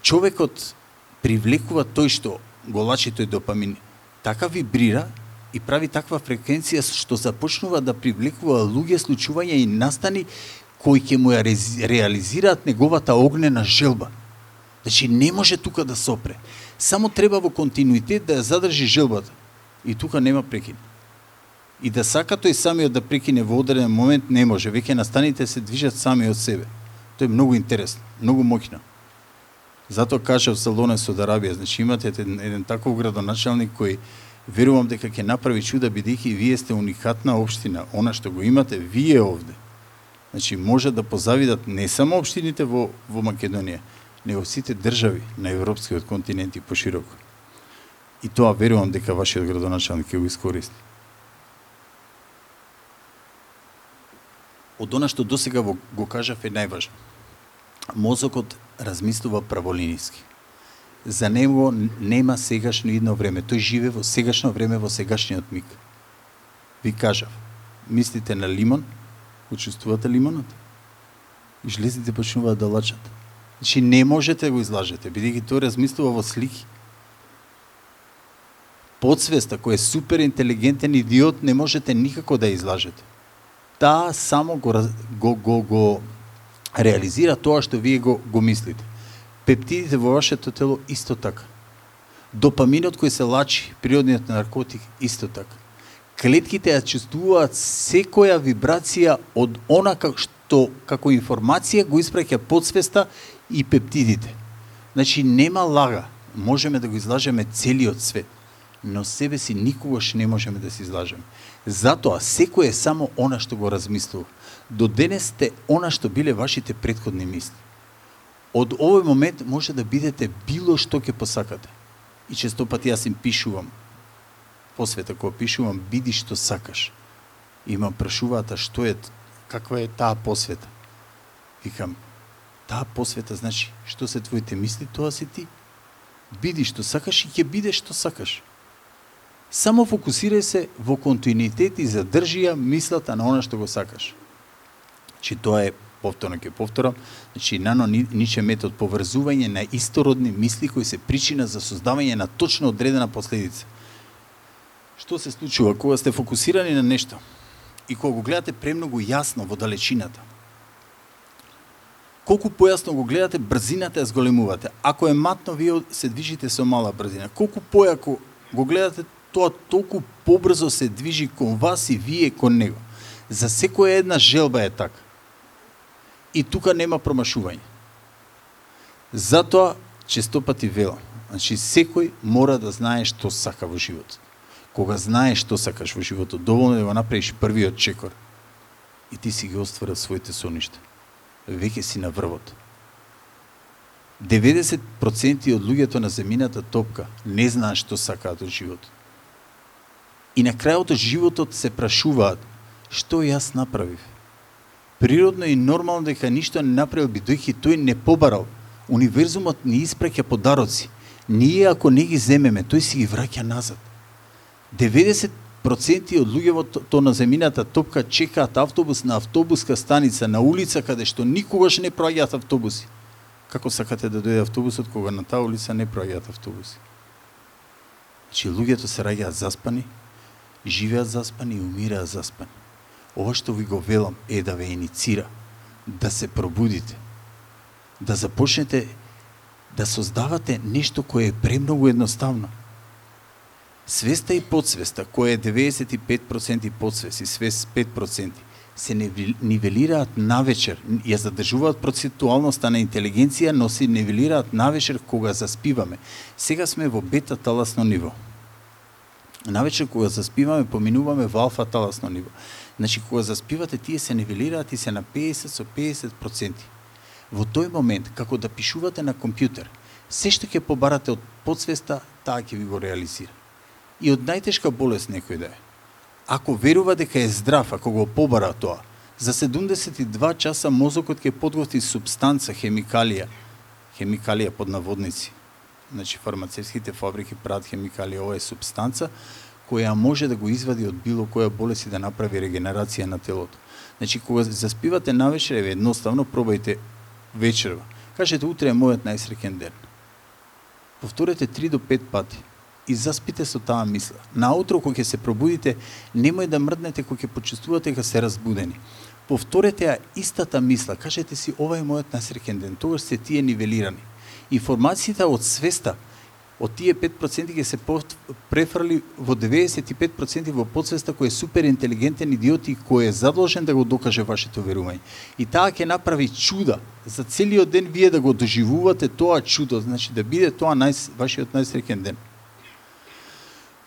човекот привлекува тој што го лачи тој допамин, така вибрира и прави таква фреквенција што започнува да привлекува луѓе, случувања и настани кои ќе му ја реализираат неговата огнена желба. Значи не може тука да сопре. Само треба во континуитет да ја задржи желбата. И тука нема прекин. И да сака тој самиот да прекине во одреден момент не може. Веќе настаните се движат сами од себе. Тоа е многу интересно, многу моќно. Затоа кажав за Лонес од Арабија, значи имате еден таков градоначалник кој верувам дека ќе направи чуда, бидејќи вие сте уникатна општина. Она што го имате вие овде, значи може да позавидат не само општините во Македонија, него сите држави на европскиот континент и пошироко. И тоа верувам дека вашиот градоначалник ќе го искористи. Од она што досега го кажав е најважно. Мозокот размислува праволиниски. За него нема сегашно идно време. Тој живее во сегашно време, во сегашниот миг. Ви кажав, мислите на лимон, го чувствувате лимонот? И жлезите почнуваат да лачат. Значи не можете да го излажете, бидејќи тој размислува во слики. Подсвеста, кој е супер интелигентен идиот, не можете никако да излажете. Таа само го реализира тоа што вие го мислите. Пептидите во вашето тело исто така. Допаминот кој се лачи, природниот наркотик, исто така. Клетките ја чувствуваат секоја вибрација од она што како информација го испраќа подсвеста и пептидите. Значи нема лага. Можеме да го излажеме целиот свет, но себе си никогаш не можеме да се излажеме. Затоа секој е само она што го размислува. До денес сте она што биле вашите претходни мисли. Од овој момент може да бидете било што ќе посакате. И често пати јас им пишувам, посвета кога пишувам, биди што сакаш. И ма прашуваат, што е, каква е таа посвета? Викам, таа посвета значи, што се твоите мисли, тоа си ти. Биди што сакаш и ќе бидеш што сакаш. Само фокусирај се во континуитет и задржи ја мислата на она што го сакаш. Че тоа е, повторно ќе повторам, значи Нано Ниче метод поврзување на истородни мисли кои се причина за создавање на точно одредена последица. Што се случува кога сте фокусирани на нешто и кога го гледате премногу јасно во далечината? Колку појасно го гледате, брзината ја зголемувате. Ако е матно, вие се движите со мала брзина. Колку појако го гледате, тоа толку побрзо се движи кон вас и вие кон него. За секоја една желба е така. И тука нема промашување. Затоа, често пати велам, значи секој мора да знае што сака во животот. Кога знаеш што сакаш во животот, доволно да го направиш првиот чекор и ти си ги остварил своите соништа. Веќе си на врвот. 90% од луѓето на земјината топка не знаат што сакаат од животот. И на крајот од животот се прашуваат, што јас направив? Природно и нормално дека ништо не направил, бидејќи тој не побарал. Универзумот ни испраќа подароци. Ние ако не ги земеме, тој си ги враќа назад. 90% од луѓето на земјината топка чекаат автобус на автобуска станица, на улица каде што никогаш не проаѓаат автобуси. Како сакате да дојде автобусот кога на таа улица не проаѓаат автобуси? Значи луѓето се раѓаат заспани, живеат заспани и умираат заспани. Ова што ви го велам е да ве иницира, да се пробудите, да започнете да создавате нешто кое е премногу едноставно. Свеста и подсвеста, која е 95% подсвест и свест 5%, се нивелираат навечер. Ја задржуваат процентуалноста на интелигенција, но се нивелираат навечер кога заспиваме. Сега сме во бета таласно ниво. Навечер кога заспиваме, поминуваме во алфа таласно ниво. Значи, кога заспивате, тие се нивелираат и се на 50 со 50%. Во тој момент, како да пишувате на компјутер, се што ќе побарате од подсвеста, таа ќе ви го реализира. И од најтешка болест некој да е. Ако верува дека е здрав, ако го побара тоа, за 72 часа мозокот ќе подготви субстанца, хемикалија под наводници. Значи, фармацевските фабрики прават хемикалија, ова е субстанца која може да го извади од било која болест и да направи регенерација на телото. Значи, кога заспивате навечер, едноставно пробајте вечерва. Кажете, утре е мојот најсреќен ден. Повторете 3 до 5 пати и заспите со таа мисла. Наутро, кога ќе се пробудите, немој да мрднете кога ќе почувствувате дека се разбудени. Повторете ја истата мисла. Кажете си, ова е мојот најсреќен ден. Тогаш се тие нивелирани. Информацијата од свеста, од тие 5% ќе се префрли во 95% во подсвеста кој е супер интелигентен идиот и кој е задолжен да го докаже вашето верување. И таа ќе направи чуда за целиот ден вие да го доживувате тоа чудо, значи да биде тоа вашиот најсреќен ден.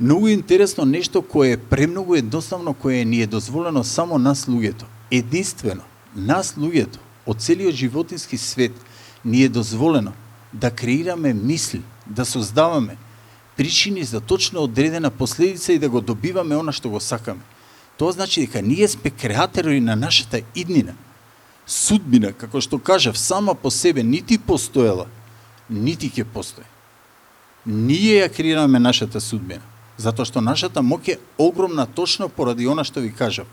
Многу интересно нешто кое е премногу едноставно, кое ни е дозволено само нас луѓето. Единствено, нас луѓето, од целиот животински свет, ни е дозволено да креираме мисли, да создаваме причини за точно одредена последица и да го добиваме она што го сакаме. Тоа значи дека ние сме креатори на нашата иднина. Судбина, како што кажав, сама по себе нити постоела, нити ќе постои. Ние ја креираме нашата судбина, затоа што нашата моќ е огромна точно поради она што ви кажав.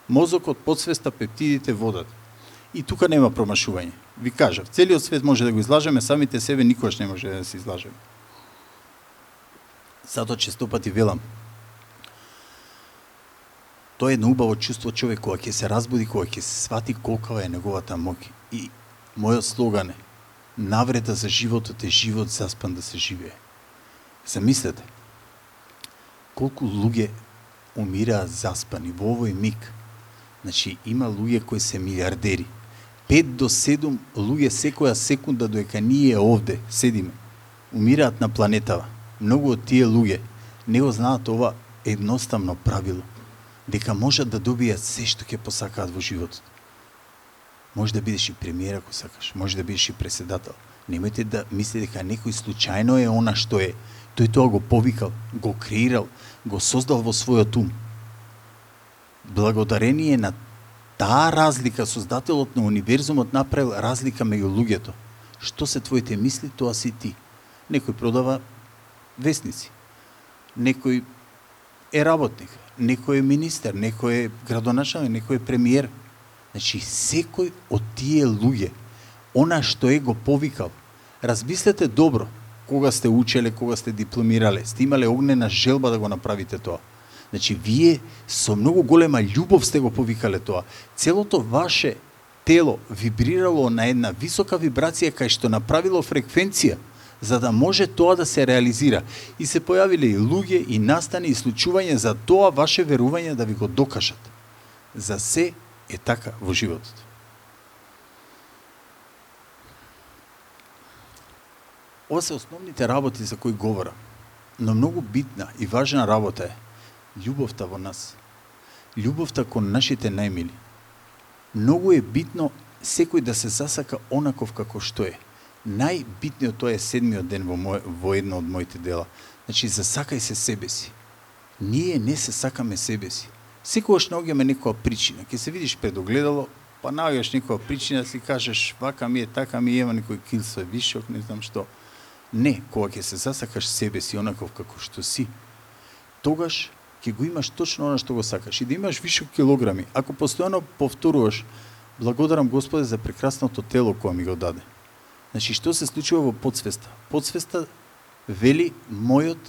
Мозокот, подсвеста, пептидите, водата. И тука нема промашување. Ви кажав, целиот свет може да го излажеме, самите себе никогаш не може да се излажеме. Затоа честопати велам, тоа е едно убаво чувство човек кога ќе се разбуди, кога ќе се свати колкава е неговата моќ. И мојот слоган е: навреда за животот е живот заспан да се живее. Замислете, колку луѓе умираат заспани во овој миг. Значи, има луѓе кои се милиардери. 5 до 7 луѓе секоја секунда додека ние овде седиме, умираат на планетава. Многу од тие луѓе не го знаат ова едноставно правило, дека можат да добијат се што ќе посакаат во животот. Може да бидеш и премиер ако сакаш, може да бидеш и председател. Немојте да мислите дека некој случајно е она што е. Тој тоа го повикал, го креирал, го создал во својот ум. Благодарение на таа разлика, создателот на универзумот направил разлика меѓу луѓето. Што се твоите мисли, тоа си ти. Некој продава весници, некој е работник, некој е министер, некој е градоначалник, некој е премиер. Значи, секој од тие луѓе, она што е го повикал. Размислете добро, кога сте учеле, кога сте дипломирале, сте имале огнена желба да го направите тоа. Значи, вие со многу голема љубов сте го повикале тоа. Целото ваше тело вибрирало на една висока вибрација кај што направило фреквенција, за да може тоа да се реализира. И се појавиле и луѓе, и настани, и случување за тоа ваше верување да ви го докажат. За се е така во животот. Ова се основните работи за кои говорам. Но многу битна и важна работа е љубовта во нас. Љубовта кон нашите најмили. Многу е битно секој да се засака онаков како што е. Најбитниот тоа е 7-миот ден во едно од моите дела. Значи, засакај се себе си. Ние не се сакаме себе си. Секогаш наоѓаме некоја причина. Ке се видиш пред огледало, па наоѓаш некоја причина, си кажеш, вака ми е, така ми е, ема некој кил со вишок, не знам што. Не, кога ќе се засакаш себе си онаков како што си, тогаш ќе го имаш точно она што го сакаш и да имаш вишок килограми. Ако постојано повторуваш, благодарам Господе за прекрасното тело кое ми го даде. Значи, што се случува во подсвеста? Подсвеста вели, мојот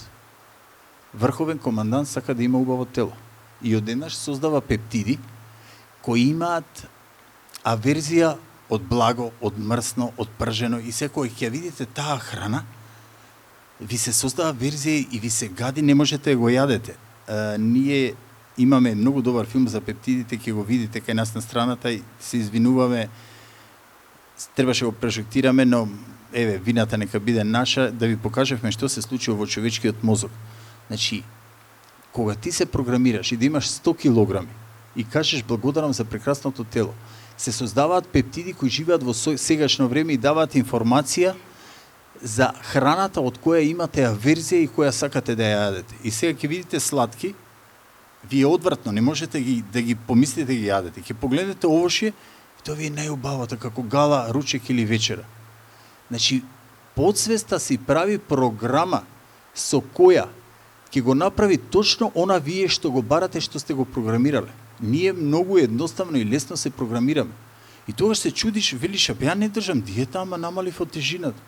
врховен командант сака да има убаво тело. И одеднаш создава пептиди кои имаат аверзија од благо, од мрсно, од пржено и секој ќе видите таа храна, ви се создава верзија и ви се гади, не можете да го јадете. Ние имаме многу добар филм за пептидите, ќе го видите кај нас на страната и се извинуваме. Требаше го прожектираме, но еве, вината нека биде наша, да ви покажевме што се случува во човечкиот мозок. Значи, кога ти се програмираш и да имаш 100 килограми и кажеш благодарам за прекрасното тело, се создаваат пептиди кои живеат во сегашно време и даваат информација за храната од која имате аверзија и која сакате да ја јадете. И сега ќе видите сладки, вие одвратно, не можете да ги помислите да ги јадете. Ќе погледнете овошје, тоа ви е најубавото, како гала, ручек или вечера. Значи, подсвеста си прави програма со која ќе го направи точно она вие што го барате, што сте го програмирале. Ние многу едноставно и лесно се програмираме. И тогаш се чудиш, велиш, ја не држам диета, ама намалив од тежината.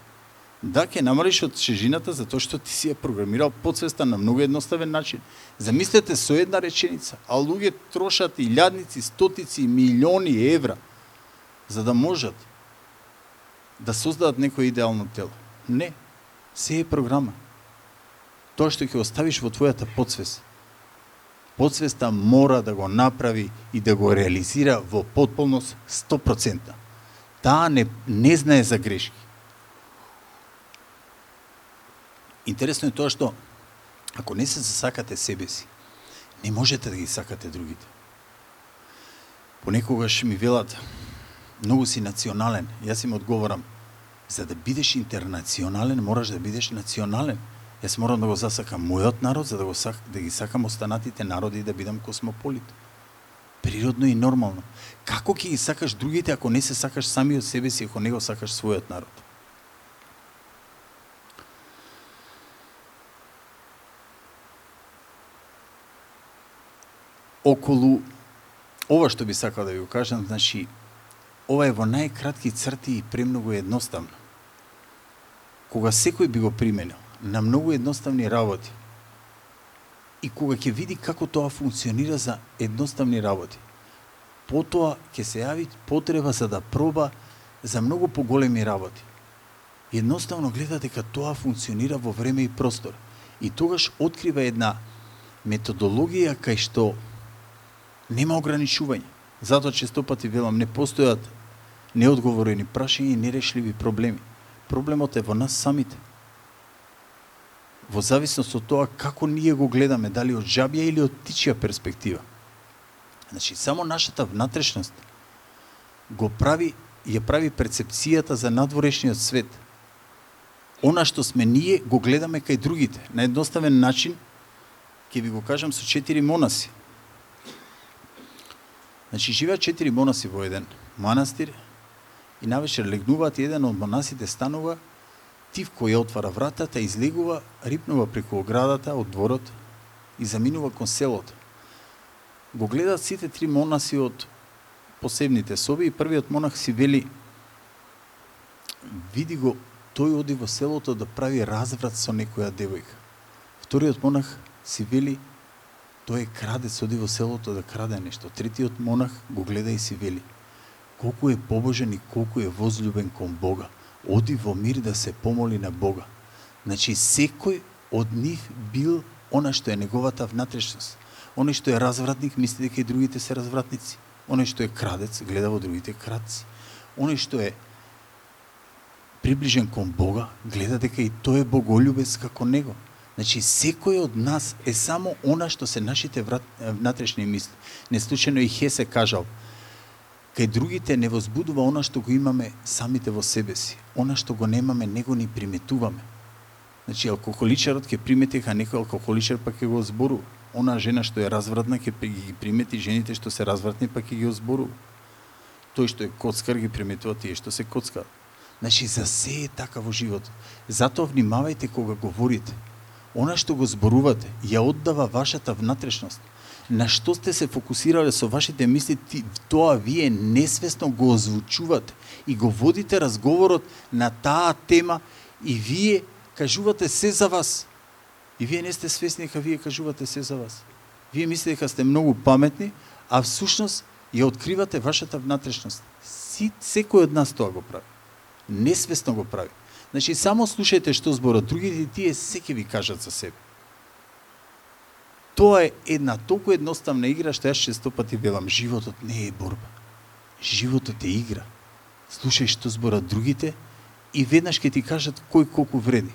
Да, ќе намалиш од тежината затоа што ти си ја програмирал подсвеста на многу едноставен начин. Замислете со една реченица, а луѓе трошат илјадници, стотици, милиони евра за да можат да создадат некој идеално тело. Не, се е програма. Тоа што ќе оставиш во твојата подсвест. Подсвеста мора да го направи и да го реализира во потполност 100%. Таа не знае за грешки. Интересно е тоа што ако не се засакате себе си, не можете да ги сакате другите. Понекогаш ми велат, многу си национален. Јас им одговорам, за да бидеш интернационален, мораш да бидеш национален. Јас морам да го засакам мојот народ, за да ги сакам останатите народи и да бидам космополит. Природно и нормално. Како ќе ги сакаш другите ако не се сакаш сами од себе си, ако не го сакаш својот народ? Околу ова што би сакал да ви го кажам, значи, ова е во најкратки црти и премногу едноставно. Кога секој би го применил на многу едноставни работи и кога ќе види како тоа функционира за едноставни работи, потоа ќе се јави потреба за да проба за многу поголеми работи. Едноставно гледа дека тоа функционира во време и простор. И тогаш открива една методологија кај што нема ограничување. Затоа често пати велам, не постојат неодговорени прашања и нерешливи проблеми. Проблемот е во нас самите. Во зависност од тоа како ние го гледаме, дали од жабја или од птичја перспектива. Значи, само нашата внатрешност ја прави перцепцијата за надворешниот свет. Она што сме ние, го гледаме кај другите. На едноставен начин, ќе ви го кажам со 4 монаси. Значи, живеат 4 монаси во еден манастир и навечер легнуваат и еден од монасите станува, тив кој ја отвара вратата, излегува, рипнува преку оградата од дворот и заминува кон селото. Го гледаат сите 3 монаси од посебните соби и првиот монах си вели, види го, тој оди во селото да прави разврат со некоја девојка. Вториот монах си вели, тој е крадец, оди во селото да краде нешто. Третиот монах го гледа и си вели, колку е побожен и колку е возлюбен кон Бога. Оди во мир да се помоли на Бога. Значи, секој од нив бил она што е неговата внатрешност. Оној што е развратник мисли дека и другите се развратници. Оној што е крадец гледа во другите крадци. Оној што е приближен кон Бога гледа дека и тој е боголюбец како него. Значи, секој од нас е само она што се нашите внатрешни мисли. Неслучено и Хесе кажал, кај другите не возбудува она што го имаме самите во себе си. Она што го немаме, не го ни приметуваме. Значи, алкохоличарот ќе примети дека некој алкохоличар па ќе го зборува. Она жена што е развратна ќе ги примети жените што се развратни па ќе ги озборува. Тој што е коцкар ги приметува тие што се коцкаат. Значи, за се е така во животот. Затоа внимавајте кога говорите. Она што го зборувате, ја оддава вашата внатрешност. На што сте се фокусирале со вашите мисли, тоа вие несвесно го озвучувате и го водите разговорот на таа тема и вие кажувате се за вас. И вие не сте свесни дека вие кажувате се за вас. Вие мислите дека сте многу паметни, а всушност ја откривате вашата внатрешност. Секој од нас тоа го прави. Несвесно го прави. Значи, само слушајте што зборат другите и тие се ќе ви кажат за себе. Тоа е една толку едноставна игра што јас често пати велам, животот не е борба. Животот е игра. Слушај што зборат другите и веднаш ќе ти кажат кој колку вреди.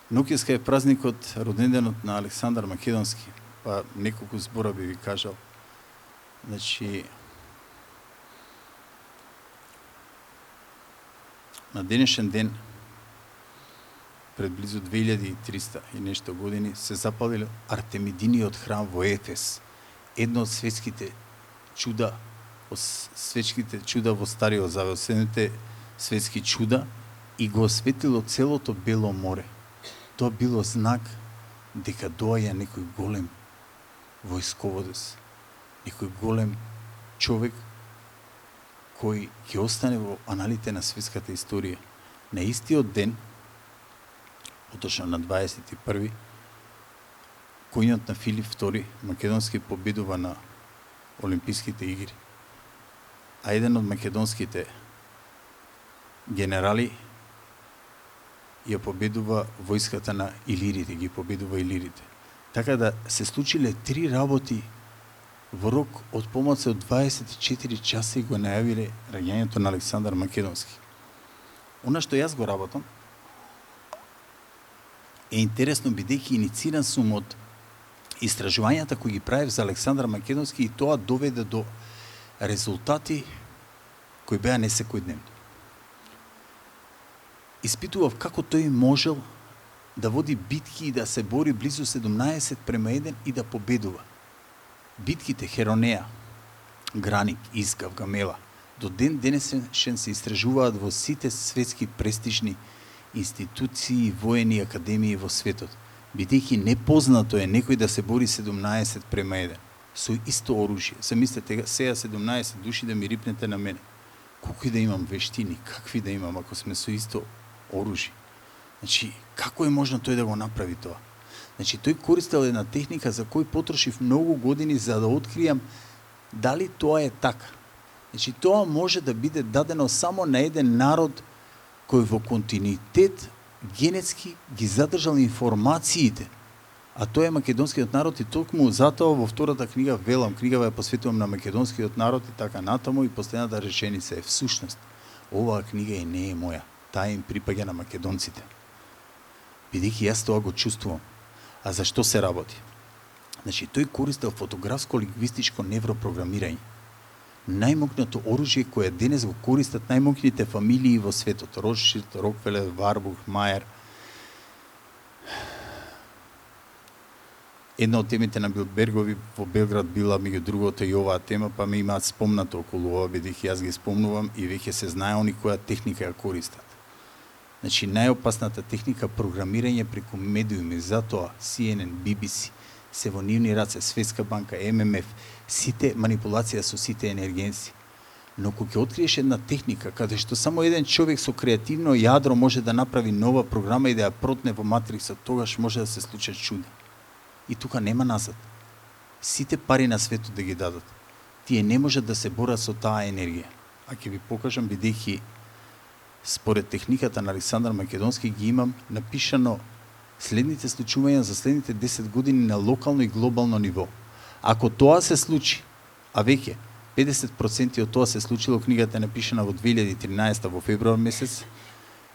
Ноќеска е празникот, роденденот на Александар Македонски, па неколку збора би ви кажал. Значи, на денешен ден, пред близу 2300 и нешто години, се запалил Артемидиниот храм во Ефес, едно од светските чуда во Стариот Завет, седмите светски чуда, и го осветило целото Бело море. Тоа било знак дека доаѓа некој голем војсководец, некој голем човек кој ќе остане во аналите на светската историја. На истиот ден, поточно на 21. коњот на Филип II Македонски победува на Олимписките игри. А еден од македонските генерали ја победува војската на илирите, ги победува илирите. Така да се случиле 3 работи во рок од помалку од 24 часа и го најавиле раѓањето на Александар Македонски. Она што јас го работам е интересно, бидејќи инициран сум од истражувањата кои ги правев за Александар Македонски, и тоа доведе до резултати кои беа несекојдневни. Испитував како тој можел да води битки и да се бори близу 17:1 и да победува. Битките Херонеа, Граник, Искав, Гамела, до ден денешен се истражуваат во сите светски престижни институции и воени академии во светот, бидејќи непознато е некој да се бори 17:1 со исто оружје. Замислете сега 17 души да ми рипнете на мене. Колку и да имам вештини, какви да имам ако сме со исто оружје. Значи, како е можно тој да го направи тоа? Значи, тој користел една техника за кој потрошив многу години за да откријам дали тоа е така. Значи, тоа може да биде дадено само на еден народ кој во континуитет генетски ги задржал информациите, а тој е македонскиот народ, и токму затоа во втората книга велам, книгава ја посветувам на македонскиот народ и така натаму, и последната реченица е всушност оваа книга и не е моја, таа им припаѓа на македонците. Бидејќи јас тоа го чувствувам. А зашто се работи? Значи, тој користел фотографско-лингвистичко невропрограмирање. Најмокното оружје кое денес го користат најмокните фамилии во светот. Ротшилд, Рокфелер, Варбух, Мајер. Една од темите на Билбергови во Белград била меѓу другото и оваа тема, па ме имаат спомнато околу ова, бидејќи јас ги спомнувам и веќе се знае они која техника ја користат. Значи, најопасната техника програмирање преку медиуми, затоа CNN, BBC, се во нивни раце, Светска банка, ММФ, сите манипулација со сите енергенци. Но кога ќе откриеш една техника каде што само еден човек со креативно јадро може да направи нова програма и да ја протне во матриксот, тогаш може да се случат чуда. И тука нема назад. Сите пари на светот да ги дадат. Тие не можат да се борат со таа енергија. А ќе ви покажам, бидејќи според техниката на Александар Македонски ги имам напишано следните случувања за следните 10 години на локално и глобално ниво. Ако тоа се случи, а веќе 50% од тоа се случило, книгата е напишана во 2013 во февруар месец,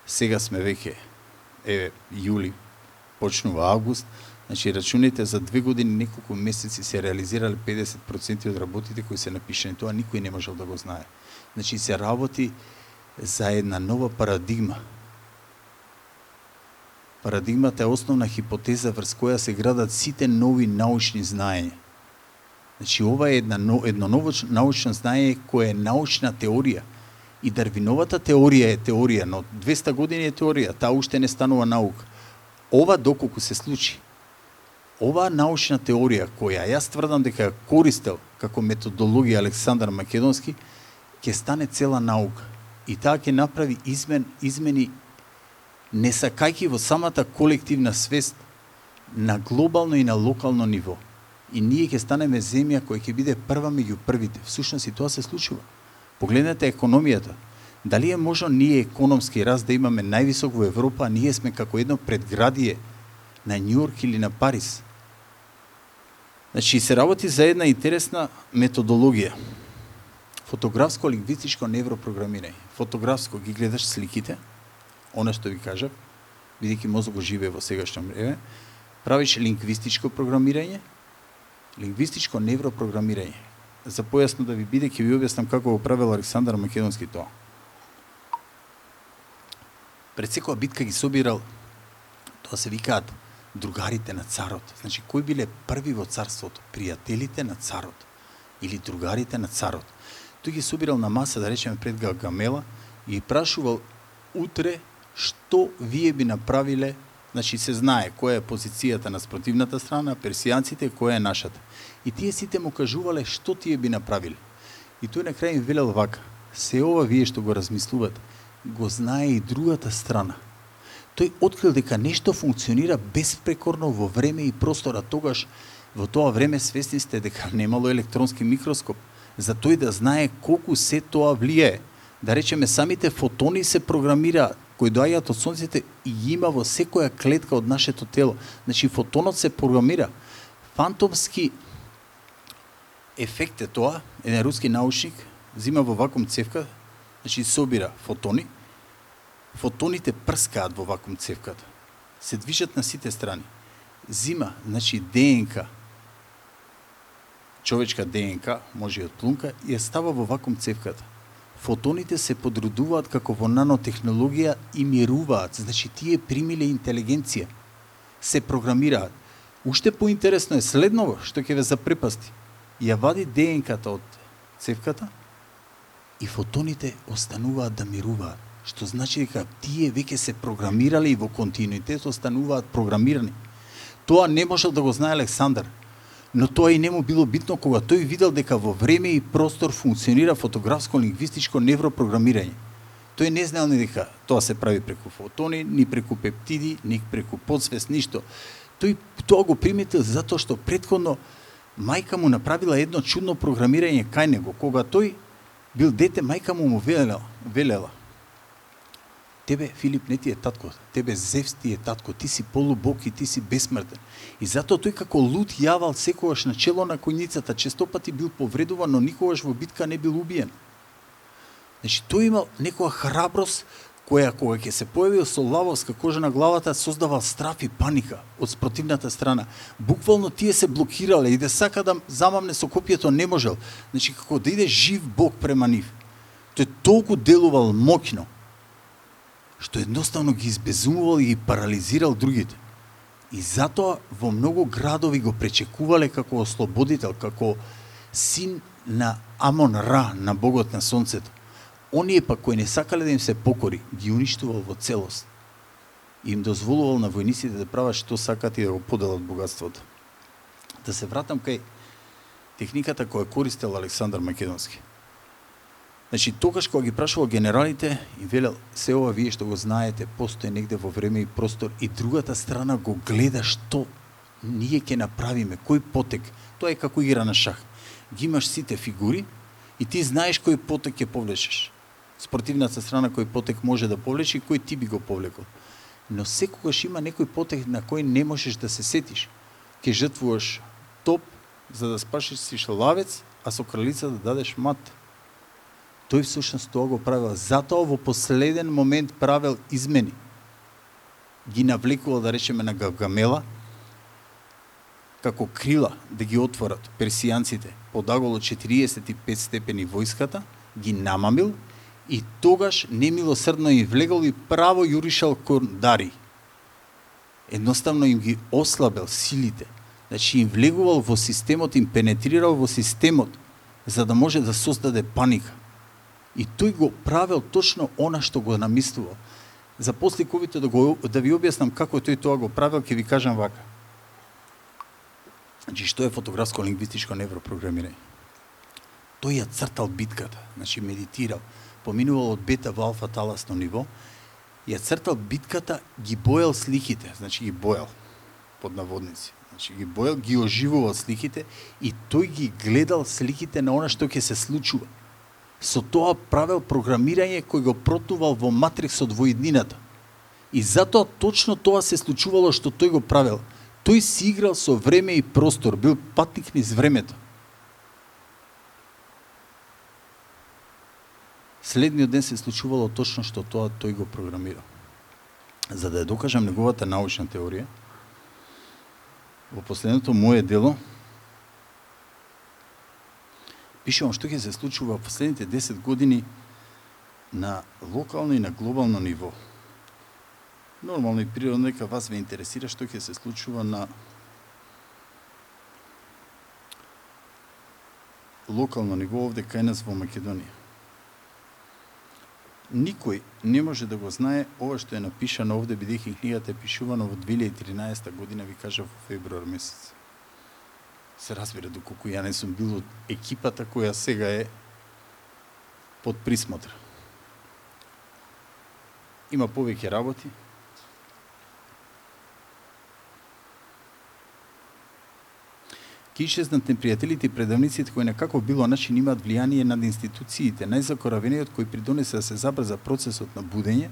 сега сме веќе јули, почнува август, значи рачунете за 2 години неколку месеци се реализирале 50% од работите кои се напишани. Тоа никој не можел да го знае. Значи се работи за една нова парадигма. Парадигмата е основна хипотеза врз која се градат сите нови научни знаења. Значи, ова е едно ново научно знаење кое е научна теорија. И Дарвиновата теорија е теорија, но 200 години е теорија, таа уште не станува наука. Ова доколку се случи, оваа научна теорија која јас тврдам дека ја користел како методологија Александар Македонски, ќе стане цела наука. И таа ќе направи измени не сакајќи во самата колективна свест на глобално и на локално ниво. И ние ќе станеме земја која ќе биде прва меѓу првите. Всушност и тоа се случува. Погледнете економијата. Дали е можно ние економски раст да имаме највисок во Европа, а ние сме како едно предградие на Њујорк или на Париз. Значи, се работи за една интересна методологија. Фотографско лингвистичко невропрограмирање. Фотографско ги гледаш сликите, она што ви кажав, бидејќи мозокот живее во сегашно време, правиш лингвистичко програмирање, лингвистичко невропрограмирање. За појасно да ви биде, ќе ви објаснам како го правил Александар Македонски тоа. Пред секоја битка ги собирал, тоа се викаат другарите на царот. Значи, кои биле први во царството? Пријателите на царот или другарите на царот. Тој ги собирал на маса, да речеме, пред Галгамела и прашувал утре што вие би направиле. Значи, се знае која е позицијата на спротивната страна, персијанците, која е нашата. И тие сите му кажувале што тие би направиле. И тој на крај им велел вака: се ова вие што го размислувате, го знае и другата страна. Тој открил дека нешто функционира безпрекорно во време и простора. Тогаш, во тоа време, свесни сте дека немало електронски микроскоп, за тој да знае колку се тоа влијае. Да речеме, самите фотони се програмираат, кои доаѓаат од сонците и има во секоја клетка од нашето тело. Значи, фотонот се програмира. Фантомски ефект е тоа. Еден руски научник зима во вакуум цевка, значи собира фотони. Фотоните прскаат во вакуум цевката. Се движат на сите страни. Зима, значи ДНК, човечка ДНК, може и од плунка, и ја става во вакуум цевката. Фотоните се подрудуваат како во нанотехнологија и мируваат. Значи, тие примиле интелигенција. Се програмираат. Уште поинтересно е следново, што ќе ве запрепасти. Ја вади ДНК-та од цевката и фотоните остануваат да мируваат. Што значи дека тие веќе се програмирале и во континуитет остануваат програмирани. Тоа не можел да го знае Александар. Но тоа и не му било битно кога тој видел дека во време и простор функционира фотографско лингвистичко невропрограмирање. Тој не знаел ни дека тоа се прави преку фотони, ни преку пептиди, ни преку подсвест, ништо. Тој тоа го приметил затоа што претходно мајка му направила едно чудно програмирање кај него. Кога тој бил дете, мајка му велела: тебе, Филип, не ти е татко, тебе Зевс ти е татко, ти си полубог и ти си бесмртен. И затоа тој како луд јавал секогаш на чело на коњицата, често пати бил повредуван, но никогаш во битка не бил убиен. Значи, тој имал некоја храброст која кога ќе се појавил со лавовска кожа на главата, создавал страф и паника од спротивната страна. Буквално тие се блокирале и да сака да замамне со копието не можел. Значи, како да иде жив Бог према нив. Тој толку делувал моќно, што едноставно ги избезумувал и ги парализирал другите. И затоа во многу градови го пречекувале како ослободител, како син на Амон-Ра, на богот на сонцето. Оние пак кои не сакале да им се покори, ги уништувал во целост. И им дозволувал на војниците да прават што сакат и да го поделат богатството. Да се вратам кај техниката која користел Александар Македонски. Значи, тогаш кога ги прашувал генералите, и велел: се ова вие што го знаете, постои негде во време и простор, и другата страна го гледа што ние ќе направиме, кој потек. Тоа е како игра на шах. Ги имаш сите фигури и ти знаеш кој потек ќе повлечеш. Спротивната страна кој потек може да повлече и кој ти би го повлекол. Но секогаш има некој потек на кој не можеш да се сетиш. Ке жртвуваш топ за да спашиш лавец, а со кралица да дадеш мат. Тој всушност тоа го правил. Затоа во последен момент правил измени. Ги навлекувал, да речеме, на Галгамела, како крила да ги отворат персијанците подаголо 45 степени војската, ги намамил и тогаш немилосрдно им влегал и право јуришал кон Дари. Едноставно им ги ослабел силите. Значи им влегувал во системот, им пенетрирал во системот, за да може да создаде паника. И тој го правил точно она што го намислувал. За посликовите да ви објаснам како тој тоа го правил, ќе ви кажам вака. Значи, што е фотографско лингвистичко невропрограмирање? Тој ја цртал битката, значи медитирал, поминувал од бета во алфа таласно ниво, ја цртал битката, ги бојал сликите, значи ги бојал под наводници. Значи ги бојал, ги оживувал сликите и тој ги гледал сликите на она што ќе се случува. Со тоа правил програмирање кој го протнувал во матриксот во иднината. И затоа точно тоа се случувало што тој го правил. Тој си играл со време и простор, бил патник низ времето. Следниот ден се случувало точно што тоа тој го програмирал. За да ја докажам неговата научна теорија, во последното мое дело пишувам што ќе се случува во последните 10 години на локално и на глобално ниво. Нормално и природно дека вас ве интересира што ќе се случува на локално ниво овде кај нас во Македонија. Никој не може да го знае ова што е напишано овде, бидејќи книгата е пишувана во 2013 година, ви кажав во февруар месец. Се разбира доколку ја не сум бил од екипата која сега е под присмотра. Има повеќе работи. Ке исчезнат непријателите и предавниците кои на каков било начин имаат влијание над институциите. Најзакоравениот кој придонесе да се забрза процесот на будење,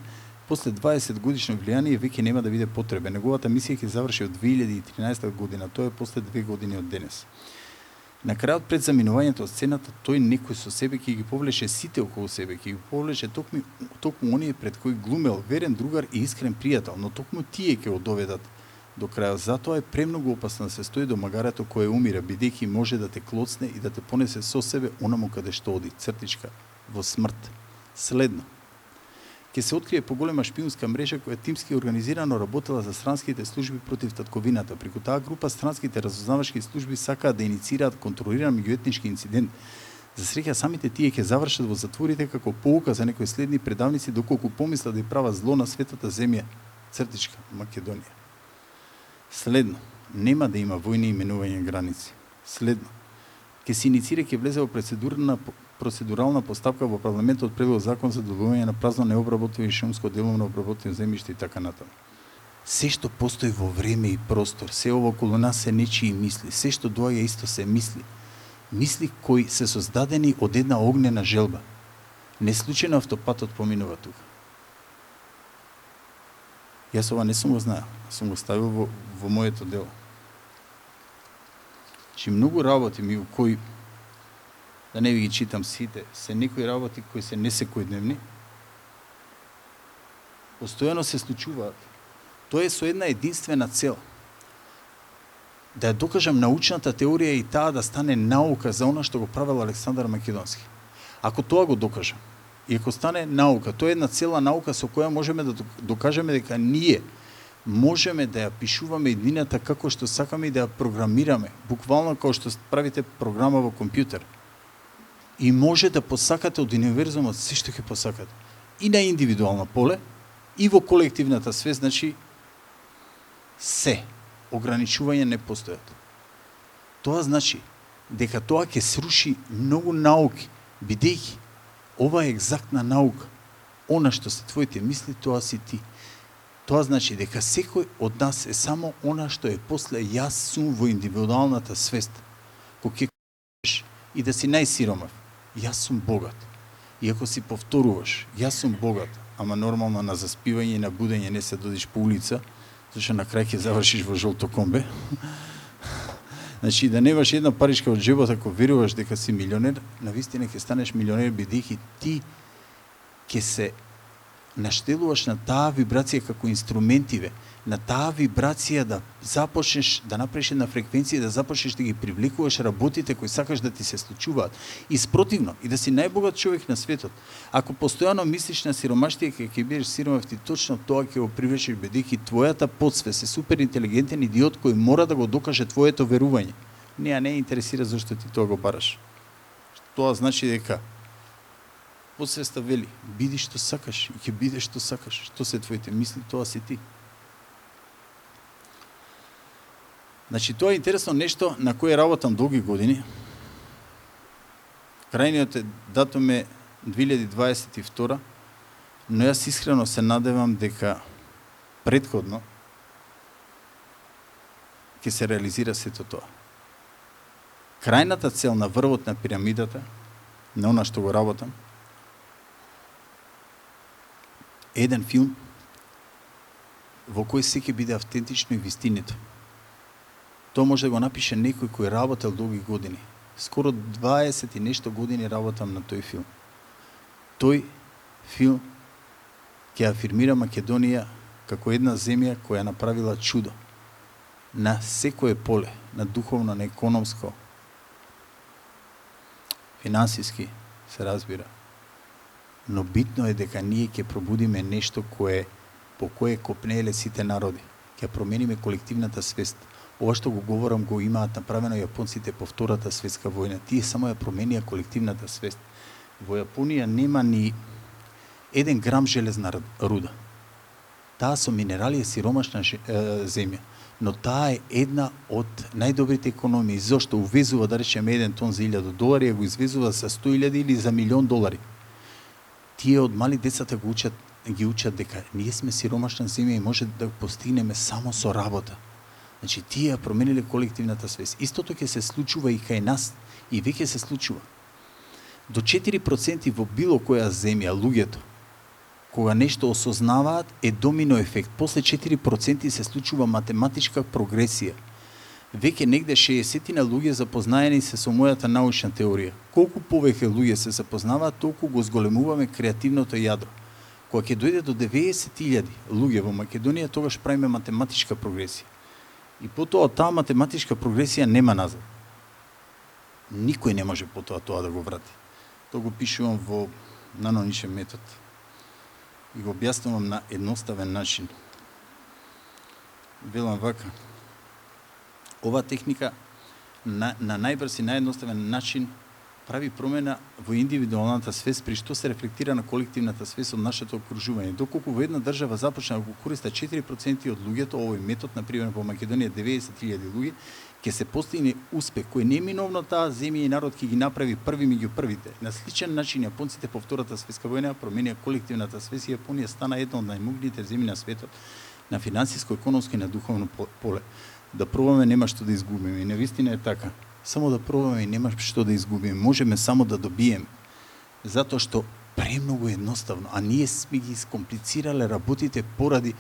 после 20 годишно влијание веќе нема да биде потребен. Неговата мисија ќе заврши од 2013 година, тоа е после 2 години од денес. На крајот пред заминувањето од сцената, тој некој со себе ќе ги повлече сите околу себе, ќе ги повлече токму оние пред кои глумел верен другар и искрен пријател, но токму тие ќе го доведат до крајот. Затоа е премногу опасно да се стои до магарето кое умира, бидејќи може да те клоцне и да те понесе со себе онаму каде што оди, цртичка, во смрт. Следно, ќе се открие поголема шпиунска мрежа која тимски организирано работела за странските служби против татковината. Преку таа група странските разузнавачки служби сакаат да иницираат контролиран меѓуетнички инцидент. За среќа самите тие ќе завршат во затворите како поука за некои следни предавници доколку помислат да ја прават зло на светата земја, цртичка, Македонија. Следно, нема да има војни именување граници. Следно, ќе се иницира, ќе влезе во процедурална постапка во парламентот предлог закон за доделување на празно необработено и шумско деловно обработено земјиште и така натаму. Се што постои во време и простор, се ово околу нас се нечии мисли, се што доаѓа исто се мисли. Мисли кои се создадени од една огнена желба. Не случајно автопатот поминува тука. Јас ова не сум го знаел, сум го ставил во моето дело. Чи многу работи ми кои, да не ви ги читам сите, се некои работи кои се несекојдневни, постојано се случуваат. Тоа е со една единствена цел. Да ја докажам научната теорија и таа да стане наука за она што го правил Александар Македонски. Ако тоа го докажам, и ако стане наука, тоа е една цела наука со која можеме да докажеме дека ние можеме да ја пишуваме иднината како што сакаме и да ја програмираме, буквално како што правите програма во компјутер. И може да посакате од универзумот се што ќе посакате. И на индивидуално поле, и во колективната свест, значи се. Ограничување не постојат. Тоа значи дека тоа ќе сруши многу науки, бидејќи ова е екзактна наука. Она што се твоите мисли, тоа си ти. Тоа значи дека секој од нас е само она што е после јас сум во индивидуалната свест. Кога ќе кажеш и да си најсиромав, јас сум богат. И ако си повторуваш, јас сум богат, ама нормално на заспивање и на будење не се додиш по улица, зашто на крај ќе завршиш во жолто комбе. Значи, да немаш една паричка од джебот, ако веруваш дека си милионер, навистина ќе станеш милионер, бидејќи ти ќе се наштелуваш на таа вибрација како инструментиве, на таа вибрација да започнеш да направиш една фреквенција, да започнеш да ги привлекуваш работите кои сакаш да ти се случуваат. И спротивно, и да си најбогат човек на светот. Ако постојано мислиш на сиромаштија, ќе бидеш сиромав, ти точно тоа ќе го привлечеш, бидејќи твојата подсвест е супер интелигентен идиот кој мора да го докаже твоето верување. Не е интересира зашто ти тоа го бараш. Тоа значи дека подсвеста вели, биди што сакаш и ќе бидеш што сакаш. Што се твоите мисли, тоа си ти. Значи, тоа е интересно нешто на кое работам долги години. Крајниот датум е 2022, но јас искрено се надевам дека претходно ќе се реализира сето тоа. Крајната цел на врвот на пирамидата, на она што го работам, е еден филм во кој се ќе биде автентично и вистинито. Тоа може да го напише некој кој работел долги години. Скоро 20 и нешто години работам на тој филм. Тој филм ќе афирмира Македонија како една земја која направила чудо на секое поле, на духовно, на економско, финансиски, се разбира. Но битно е дека ние ќе пробудиме нешто по кое копнееле сите народи. Ќе промениме колективната свест. Ова што го говорам го имаат направено јапонците по Втората светска војна. Тие само ја променија колективната свест. Во Јапонија нема ни 1 грам железна руда. Таа со минерали е сиромашна земја, но таа е една од најдобрите економии. Зошто увезува, да речеме, 1 тон за $1000, а го извезува за 100.000 или за $1.000.000. Тие од мали децата ги учат дека ние сме сиромашна земја и може да постигнеме само со работа. Значи, тие ја промениле колективната свест. Истото ќе се случува и кај нас, и веќе се случува. До 4% во било која земја, луѓето, кога нешто осознаваат, е домино ефект. После 4% се случува математичка прогресија. Веќе негде 60 луѓе запознаени се со мојата научна теорија. Колку повеќе луѓе се запознаваат, толку го зголемуваме креативното јадро. Кога ќе дојде до 90.000 луѓе во Македонија, тогаш правиме математичка прогресија. И потоа таа математичка прогресија нема назад. Никој не може потоа тоа да го врати. Тоа го пишувам во наноничен метод. И го објаснувам на едноставен начин. Велам вака. Ова техника на најбрз и наједноставен начин прави промена во индивидуалната свест, при што се рефлектира на колективната свест од нашето окружување. Доколку во една држава започна да го користат 4% од луѓето, овој метод, например во Македонија 90.000 луѓе, ќе се постигне успех кој неминовно таа земја и народ ќе ги направи први меѓу првите. На сличен начин јапонците по Втората светска војна променија колективната свест и Јапонија стана една од најмогните земји на светот на финансиско, економско и на духовно поле. Да пробаме, нема што да изгубиме. И навистина е така. Само да пробаме и нема што да изгубиме. Можеме само да добиеме. Затоа што премногу едноставно, а ние сме ги искомплицирале работите поради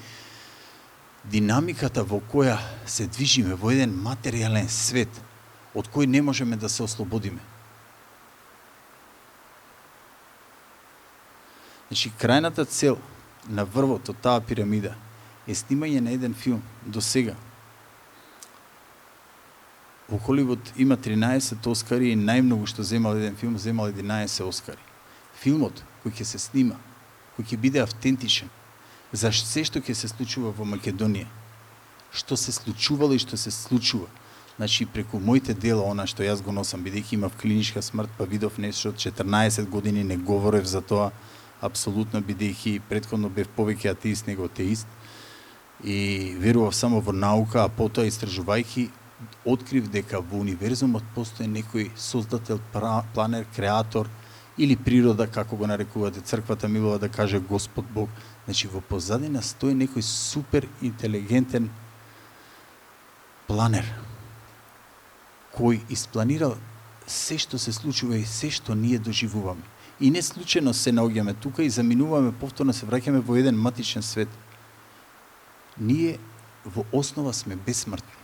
динамиката во која се движиме во еден материјален свет, од кој не можеме да се ослободиме. Значи, крајната цел на врвот од таа пирамида е снимање на еден филм до сега. Во Холивуд има 13 Оскари и најмногу што земал еден филм, земал 11 Оскари. Филмот кој ќе се снима, кој ќе биде автентичен, за се што ќе се случува во Македонија, што се случувало и што се случува. Значи, преку моите дела, она што јас го носам, бидејќи имав клиничка смрт, па видов нешто од 14 години, не говорев за тоа, апсолутно, бидејќи претходно бев повеќе атеист него атеист, и верував само во наука, а потоа истражувајќи, открив дека во универзумот постои некој создател, планер, креатор или природа, како го нарекувате, црквата милува да каже Господ Бог. Значи, во позадина стои некој супер интелигентен планер, кој испланирал се што се случува и се што ние доживуваме. И не случајно се наоѓаме тука и заминуваме, повторно се враќаме во еден матичен свет. Ние во основа сме бесмртни.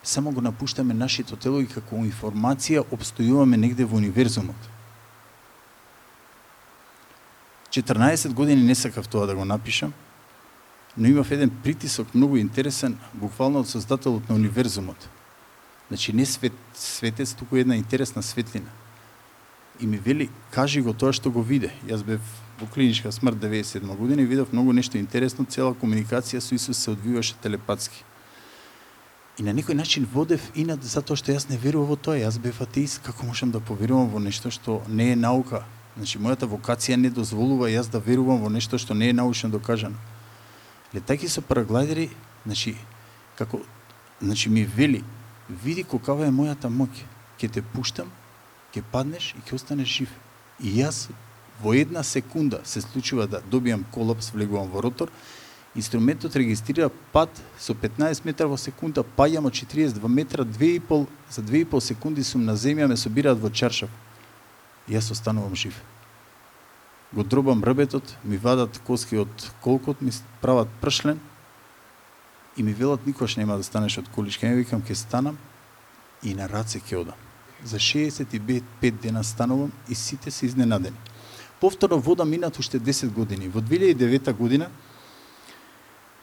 Само го напуштаме нашето тело и како информација обстојуваме негде во универзумот. 14 години не сакав тоа да го напишам, но имав еден притисок многу интересен, буквално од создателот на универзумот. Значи не светец, туку една интересна светлина. И ми вели, кажи го тоа што го виде. Јас бев во клиничка смрт 97 година и видов многу нешто интересно, цела комуникација со Исус се одвиваше телепатски. И на некој начин водев инат затоа што јас не верував во тоа. Јас бев атеист, како можам да поверувам во нешто што не е наука? Значи, мојата вокација не дозволува јас да верувам во нешто што не е научно докажано. Летајќи со параглайдери, значи ми вели, види какава е мојата моќ. Ќе те пуштам, ќе паднеш и ќе останеш жив. И јас во една секунда се случува да добијам колапс, влегувам во ротор. Инструментот регистрира пад со 15 метра во секунда, паѓам од 42 метра, за 2,5 секунди сум на земја, ме собираат во чаршав. И јас останувам жив. Го дробам рбетот, ми вадат коски од колкот, ми прават пршлен И ми велат никош нема да станеш од количка. Ја викам ќе станам и на раце ќе одам. За 65 дена станувам и сите се изненадени. Повторно водам минат уште 10 години. Во 2009 година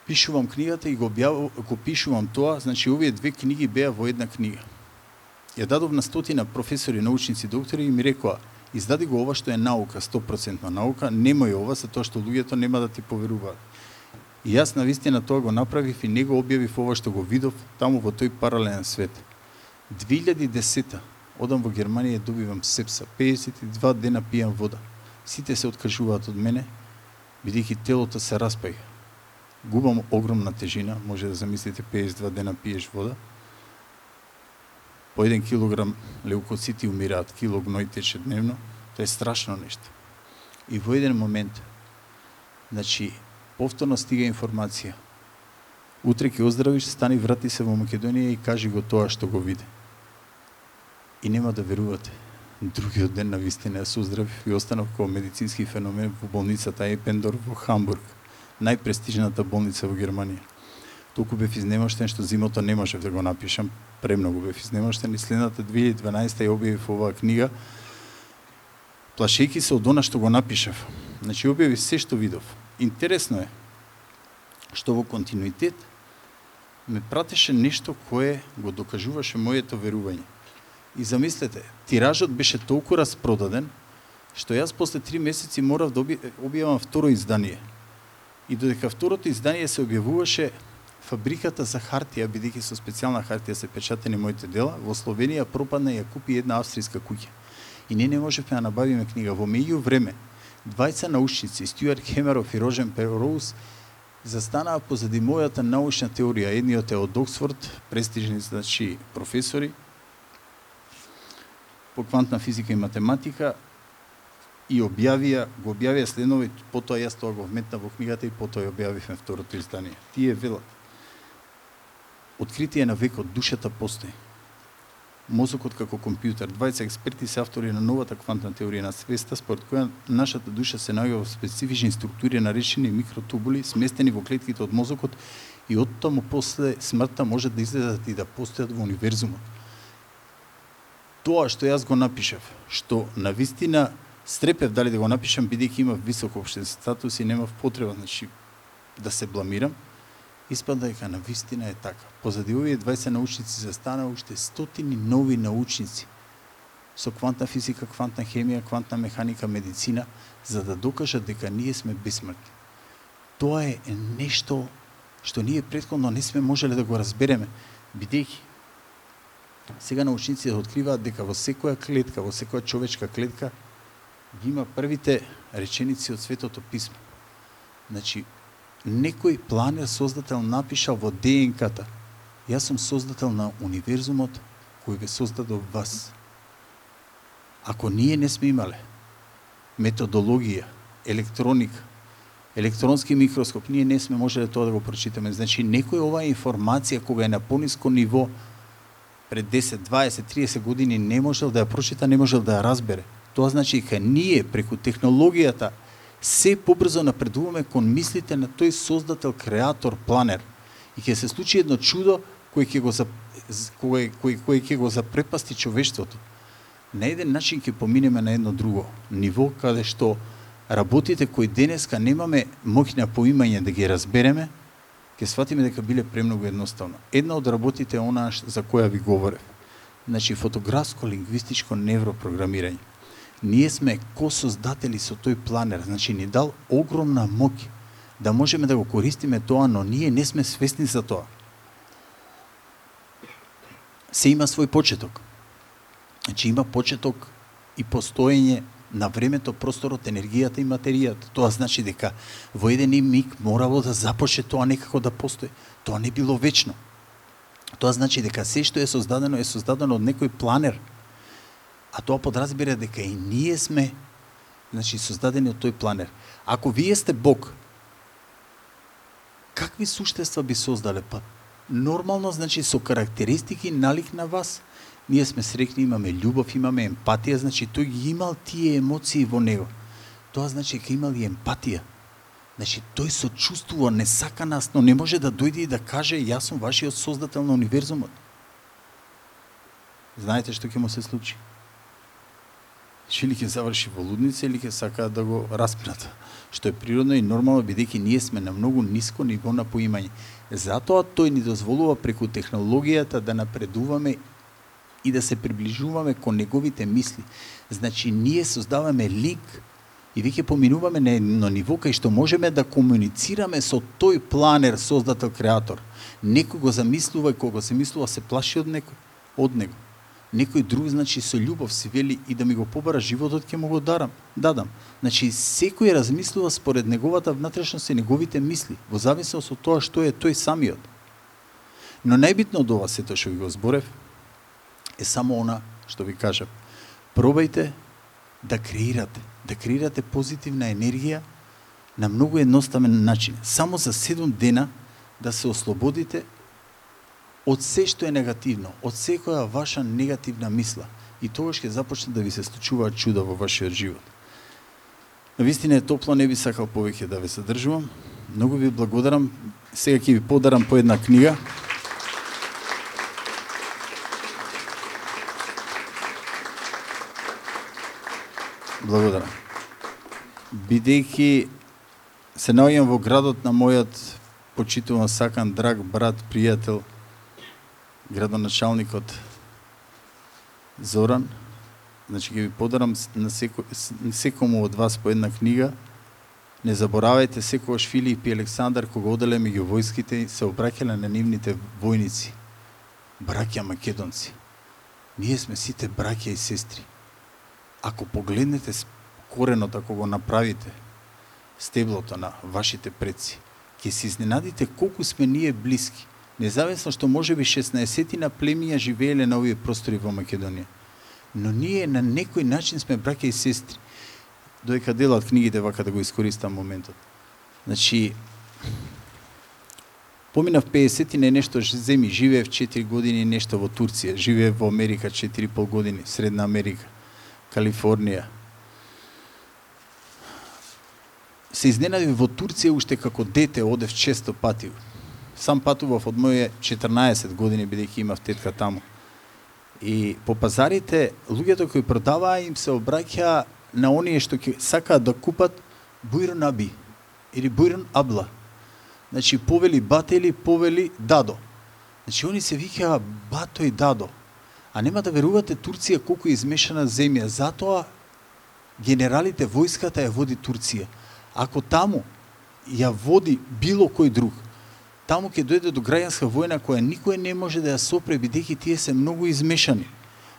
пишувам книгата и го пишувам тоа, значи овие две книги беа во една книга. Ја дадов на стотина професори, научници, доктори и ми рекоа: издади го ова што е наука, 100% наука, немој ова, за тоа што луѓето нема да ти поверуваат. И јас навистина тоа го направив и не го објавив ова што го видов таму во тој паралелен свет. 2010 одам во Германија и добивам сепса, 52 дена пијам вода. Сите се откажуваат од мене, бидејќи телото се распаѓа. Губам огромна тежина, може да замислите 52 дена пиеш вода. По 1 килограм леукоцити умираат, кило гној тече дневно. Тоа е страшно нешто. И во еден момент, значи, повторно стига информација. Утре ќе оздравиш, стани, врати се во Македонија и кажи го тоа што го види. И нема да верувате. Другиот ден на вистина се оздравив и останав како медицински феномен во болницата Епендорф во Хамбург, најпрестижната болница во Германија. Толку бев изнемаштен што зимото не можев да го напишам, премногу бев изнемаштен и следната 2012 ја објавив оваа книга, плашејќи се од она што го напишав. Значи објавив се што видов. Интересно е што во континуитет ме пратеше нешто кое го докажуваше моето верување. И замислете, тиражот беше толку распродаден, што јас после 3 месеци морав да објавам второ издание. И додека второто издание се објавуваше, фабриката за хартија, бидејќи со специјална хартија се печатени моите дела, во Словенија пропадна и ја купи една австријска куќа. И не можевме да набавиме книга. Во меѓувреме, двајца научници, Стюарт Хемеров и Рожен Пероуз, застанаа позади мојата научна теорија. Едниот е од Оксфорд, престижни, значи, професори по квантна физика и математика, и го објавија следново, потоа јас тоа го вметнав во книгата и потоа ја објавивме второто издание. Тие велат: откритие на векот, душата постои. Мозокот како компјутер. Двајца експерти се автори на новата квантна теорија на свеста, според која нашата душа се наоѓа во специфични структури наречени микротубули, сместени во клетките од мозокот, и од таму после смртта може да излезат и да постојат во универзумот. Тоа што јас го напишав, што навистина стрепев дали да го напишам, бидејќи имав висок општен статус и немав потреба, значи, да се бламирам, испада дека навистина е така. Позади овие 20 научници застана уште стотини нови научници со квантна физика, квантна хемија, квантна механика, медицина, за да докажат дека ние сме бесмртни. Тоа е нешто што ние претходно не сме можеле да го разбереме, бидејќи сега научниците откриваат дека во секоја клетка, во секоја човечка клетка ги има првите реченици од Светото писмо. Значи, некој планер, создател, напишал во ДНК-та: јас сум создател на универзумот кој ве создадов вас. Ако ние не сме имале методологија, електроника, електронски микроскоп, ние не сме можеле тоа да го прочитаме. Значи, некој оваа информација кога е на пониско ниво пред 10, 20, 30 години не можел да ја прочита, не можел да ја разбере. Тоа значи дека ние преку технологијата се побрзо напредуваме кон мислите на тој создател, креатор, планер. И ќе се случи едно чудо кој ќе го запрепасти човештвото. На еден начин ќе поминеме на едно друго ниво, каде што работите кои денеска немаме моќ на поимање да ги разбереме, ќе сватиме дека биле премногу едноставно. Една од работите е онаа за која ви говорев. Значи, фотографско-лингвистичко невропрограмирање. Ние сме косоздатели со тој планер, значи ни дал огромна моќ да можеме да го користиме тоа, но ние не сме свесни за тоа. Се има свој почеток. Значи има почеток и постоење на времето, просторот, енергијата и материјата. Тоа значи дека во еден миг морало да започне тоа некако да постои. Тоа не било вечно. Тоа значи дека се што е создадено од некој планер. А тоа подразбира дека и ние сме, значи, создадени од тој планер. Ако вие сте Бог, какви суштества би создале? Па нормално, значи, со карактеристики налик на вас. Ние сме срекни, имаме љубов, имаме емпатија, значи тој ги имал тие емоции во него. Тоа значи дека имал и емпатија. Значи, тој сочувствува, не сака нас, но не може да дојде и да каже, јас сум вашиот создател на универзумот. Знаете што ќе му се случи? Или ќе заврши во лудница, или ќе сака да го распинат. Што е природно и нормално, бидејќи ние сме на многу ниско ниво на поимање. Затоа тој ни дозволува преку технологијата да напредуваме и да се приближуваме кон неговите мисли. Значи, ние создаваме лик и веќе поминуваме на едно ниво кај што можеме да комуницираме со тој планер, создател, креатор. Некој го замислува и кога се мислува се плаши од некој, од него. Некој друг, значи, со љубов си вели и да ми го побара животот, ќе му го дадам. Значи, секој размислува според неговата внатрешност и неговите мисли, во зависност од тоа што е тој самиот. Но најбитно од ова сето што ви го зборев е само она што ви кажав. Пробајте да креирате позитивна енергија на многу едноставен начин. Само за 7 дена да се ослободите од се што е негативно, од секоја ваша негативна мисла. И тогаш ќе започне да ви се случуваат чуда во вашиот живот. Навистина е топло, не би сакал повеќе да ве задржувам. Многу ви благодарам. Сега ќе ви подарам по една книга. Благодарам. Бидејќи се наоѓам во градот на мојот почитуван, сакан, драг брат, пријател, градоначалникот Зоран, значи ќе ви подарам на секому од вас по една книга. Не заборавајте, секогаш Филип и Александар, кога оделе меѓу војските, се обраќале на нивните војници, браќа македонци. Ние сме сите браќа и сестри. Ако погледнете коренот, ако го направите, стеблото на вашите предци, ќе се изненадите колку сме ние блиски. Независно што можеби 16 племиња живееле на овие простори во Македонија. Но ние на некој начин сме браќа и сестри. Додека делат книгите, вака да го искористам моментот. Значи, поминав 50 и нешто земи, живеев 4 години нешто во Турција, живеев во Америка 4,5 години, Средна Америка, Калифорнија. Се изненадив во Турција уште како дете, одев често пати. Сам патував од моје 14 години, бидејќи имав тетка таму. И по пазарите, луѓето кои продаваа им се обраќа на оние што ќе сакаат да купат бујрун аби или бујрун абла. Значи, повели бате или повели дадо. Значи, они се викаа бато и дадо. А нема да верувате Турција колку е измешана земја. Затоа генералите, војската ја води Турција. Ако таму ја води било кој друг, таму ќе дојде до граѓанска војна која никој не може да ја сопре, бидејќи тие се многу измешани.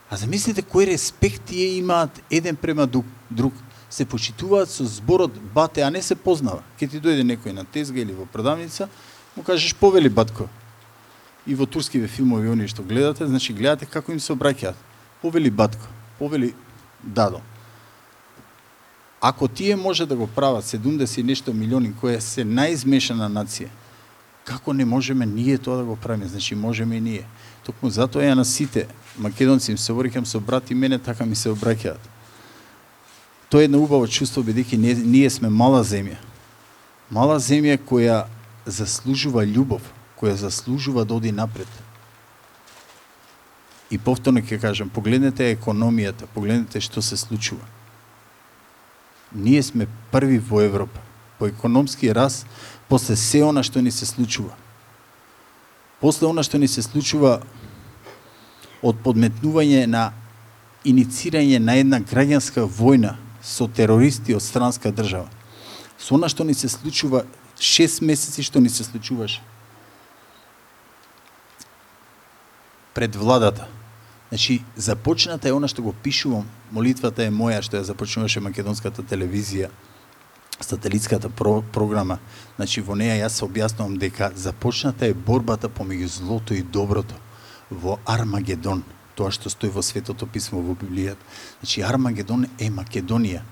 А замислите кој респект тие имаат еден према друг. Се почитуваат со зборот бате, а не се познава. Ке ти дојде некој на тезга или во продавница, му кажеш повели батко. И во турскиве филмови оние што гледате, значи гледате како им се обраќаат. Повели батко, повели дадо. Ако тие може да го прават 70 и нешто милиони која се наизмешана нација, како не можеме ние тоа да го правиме? Значи можеме и ние. Токму затоа ја на сите македонци им се обраќам со брат и мене така ми се обраќаат. Тоа е едно убаво чувство, бидејќи ние сме мала земја. Мала земја која заслужува љубов, која заслужува да оди напред. И повторно ќе кажам, погледнете економијата, погледнете што се случува. Ние сме први во Европа по економски раст после се она што ни се случува. После она што ни се случува од подметнување на иницирање на една граѓанска војна со терористи од странска држава. Со она што ни се случува 6 месеци што ни се случуваше пред владата. Значи, започната е она што го пишувам, молитвата е моја што ја започнуваше македонската телевизија, сателитската програма. Значи, во неја јас се објаснувам дека започната е борбата помеѓу злото и доброто во Армагедон, тоа што стои во Светото писмо во Библијата. Значи, Армагедон е Македонија.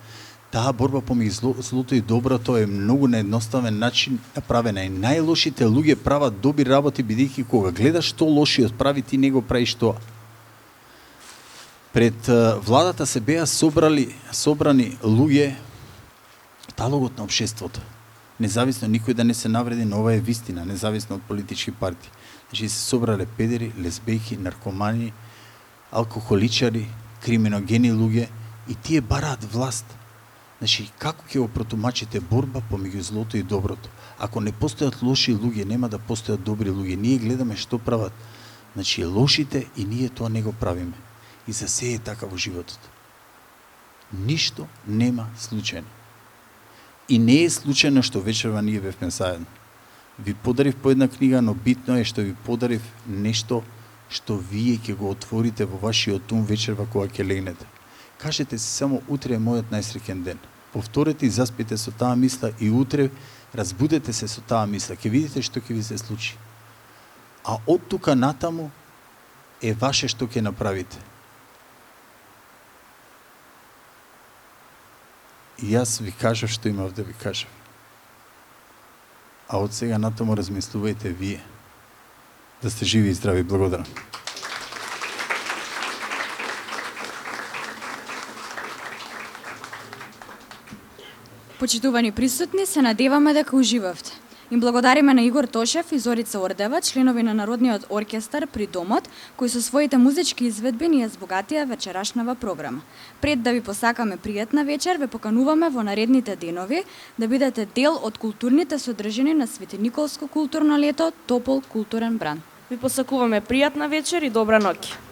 Таа борба помеѓу злото и доброто е многу на едноставен начин направена. И најлошите луѓе прават добри работи, бидејќи кога гледаш што лошиот прави, ти не го правиш тоа. Пред владата се беа собрани луѓе, талогот на општеството. Независно никој да не се навреди, но ова е вистина, независно од политички партии. Значи се собрале педери, лесбејки, наркомани, алкохоличари, криминогени луѓе и тие бараат власт. Значи, како ќе го протумачите борба помеѓу злото и доброто? Ако не постојат лоши луѓе, нема да постојат добри луѓе. Ние гледаме што прават. Значи, лошите и ние тоа не го правиме. И за се е така во животот. Ништо нема случајно. И не е случајно што вечерва ние бевме заедно. Ви подарив по една книга, но битно е што ви подарив нешто што вие ќе го отворите во вашиот ум вечерва кога ќе легнете. Кажете си само утре е мојот најсреќен ден. Повторете и заспите со таа мисла и утре разбудете се со таа мисла. Ќе видите што ќе ви се случи. А од тука натаму е ваше што ќе направите. И јас ви кажав што имав да ви кажав. А од сега натаму размислувајте вие. Да сте живи и здрави. Благодарам. Почитувани присутни, се надеваме дека уживавте. Им благодариме на Игор Тошев и Зорица Ордева, членови на Народниот оркестар при Домот, кои со своите музички изведби ни ја збогатија вечерашнава програма. Пред да ви посакаме пријатна вечер, ве покануваме во наредните денови да бидете дел од културните содржини на Свети Николско културно лето Топол културен бран. Ви посакуваме пријатна вечер и добра ноќ.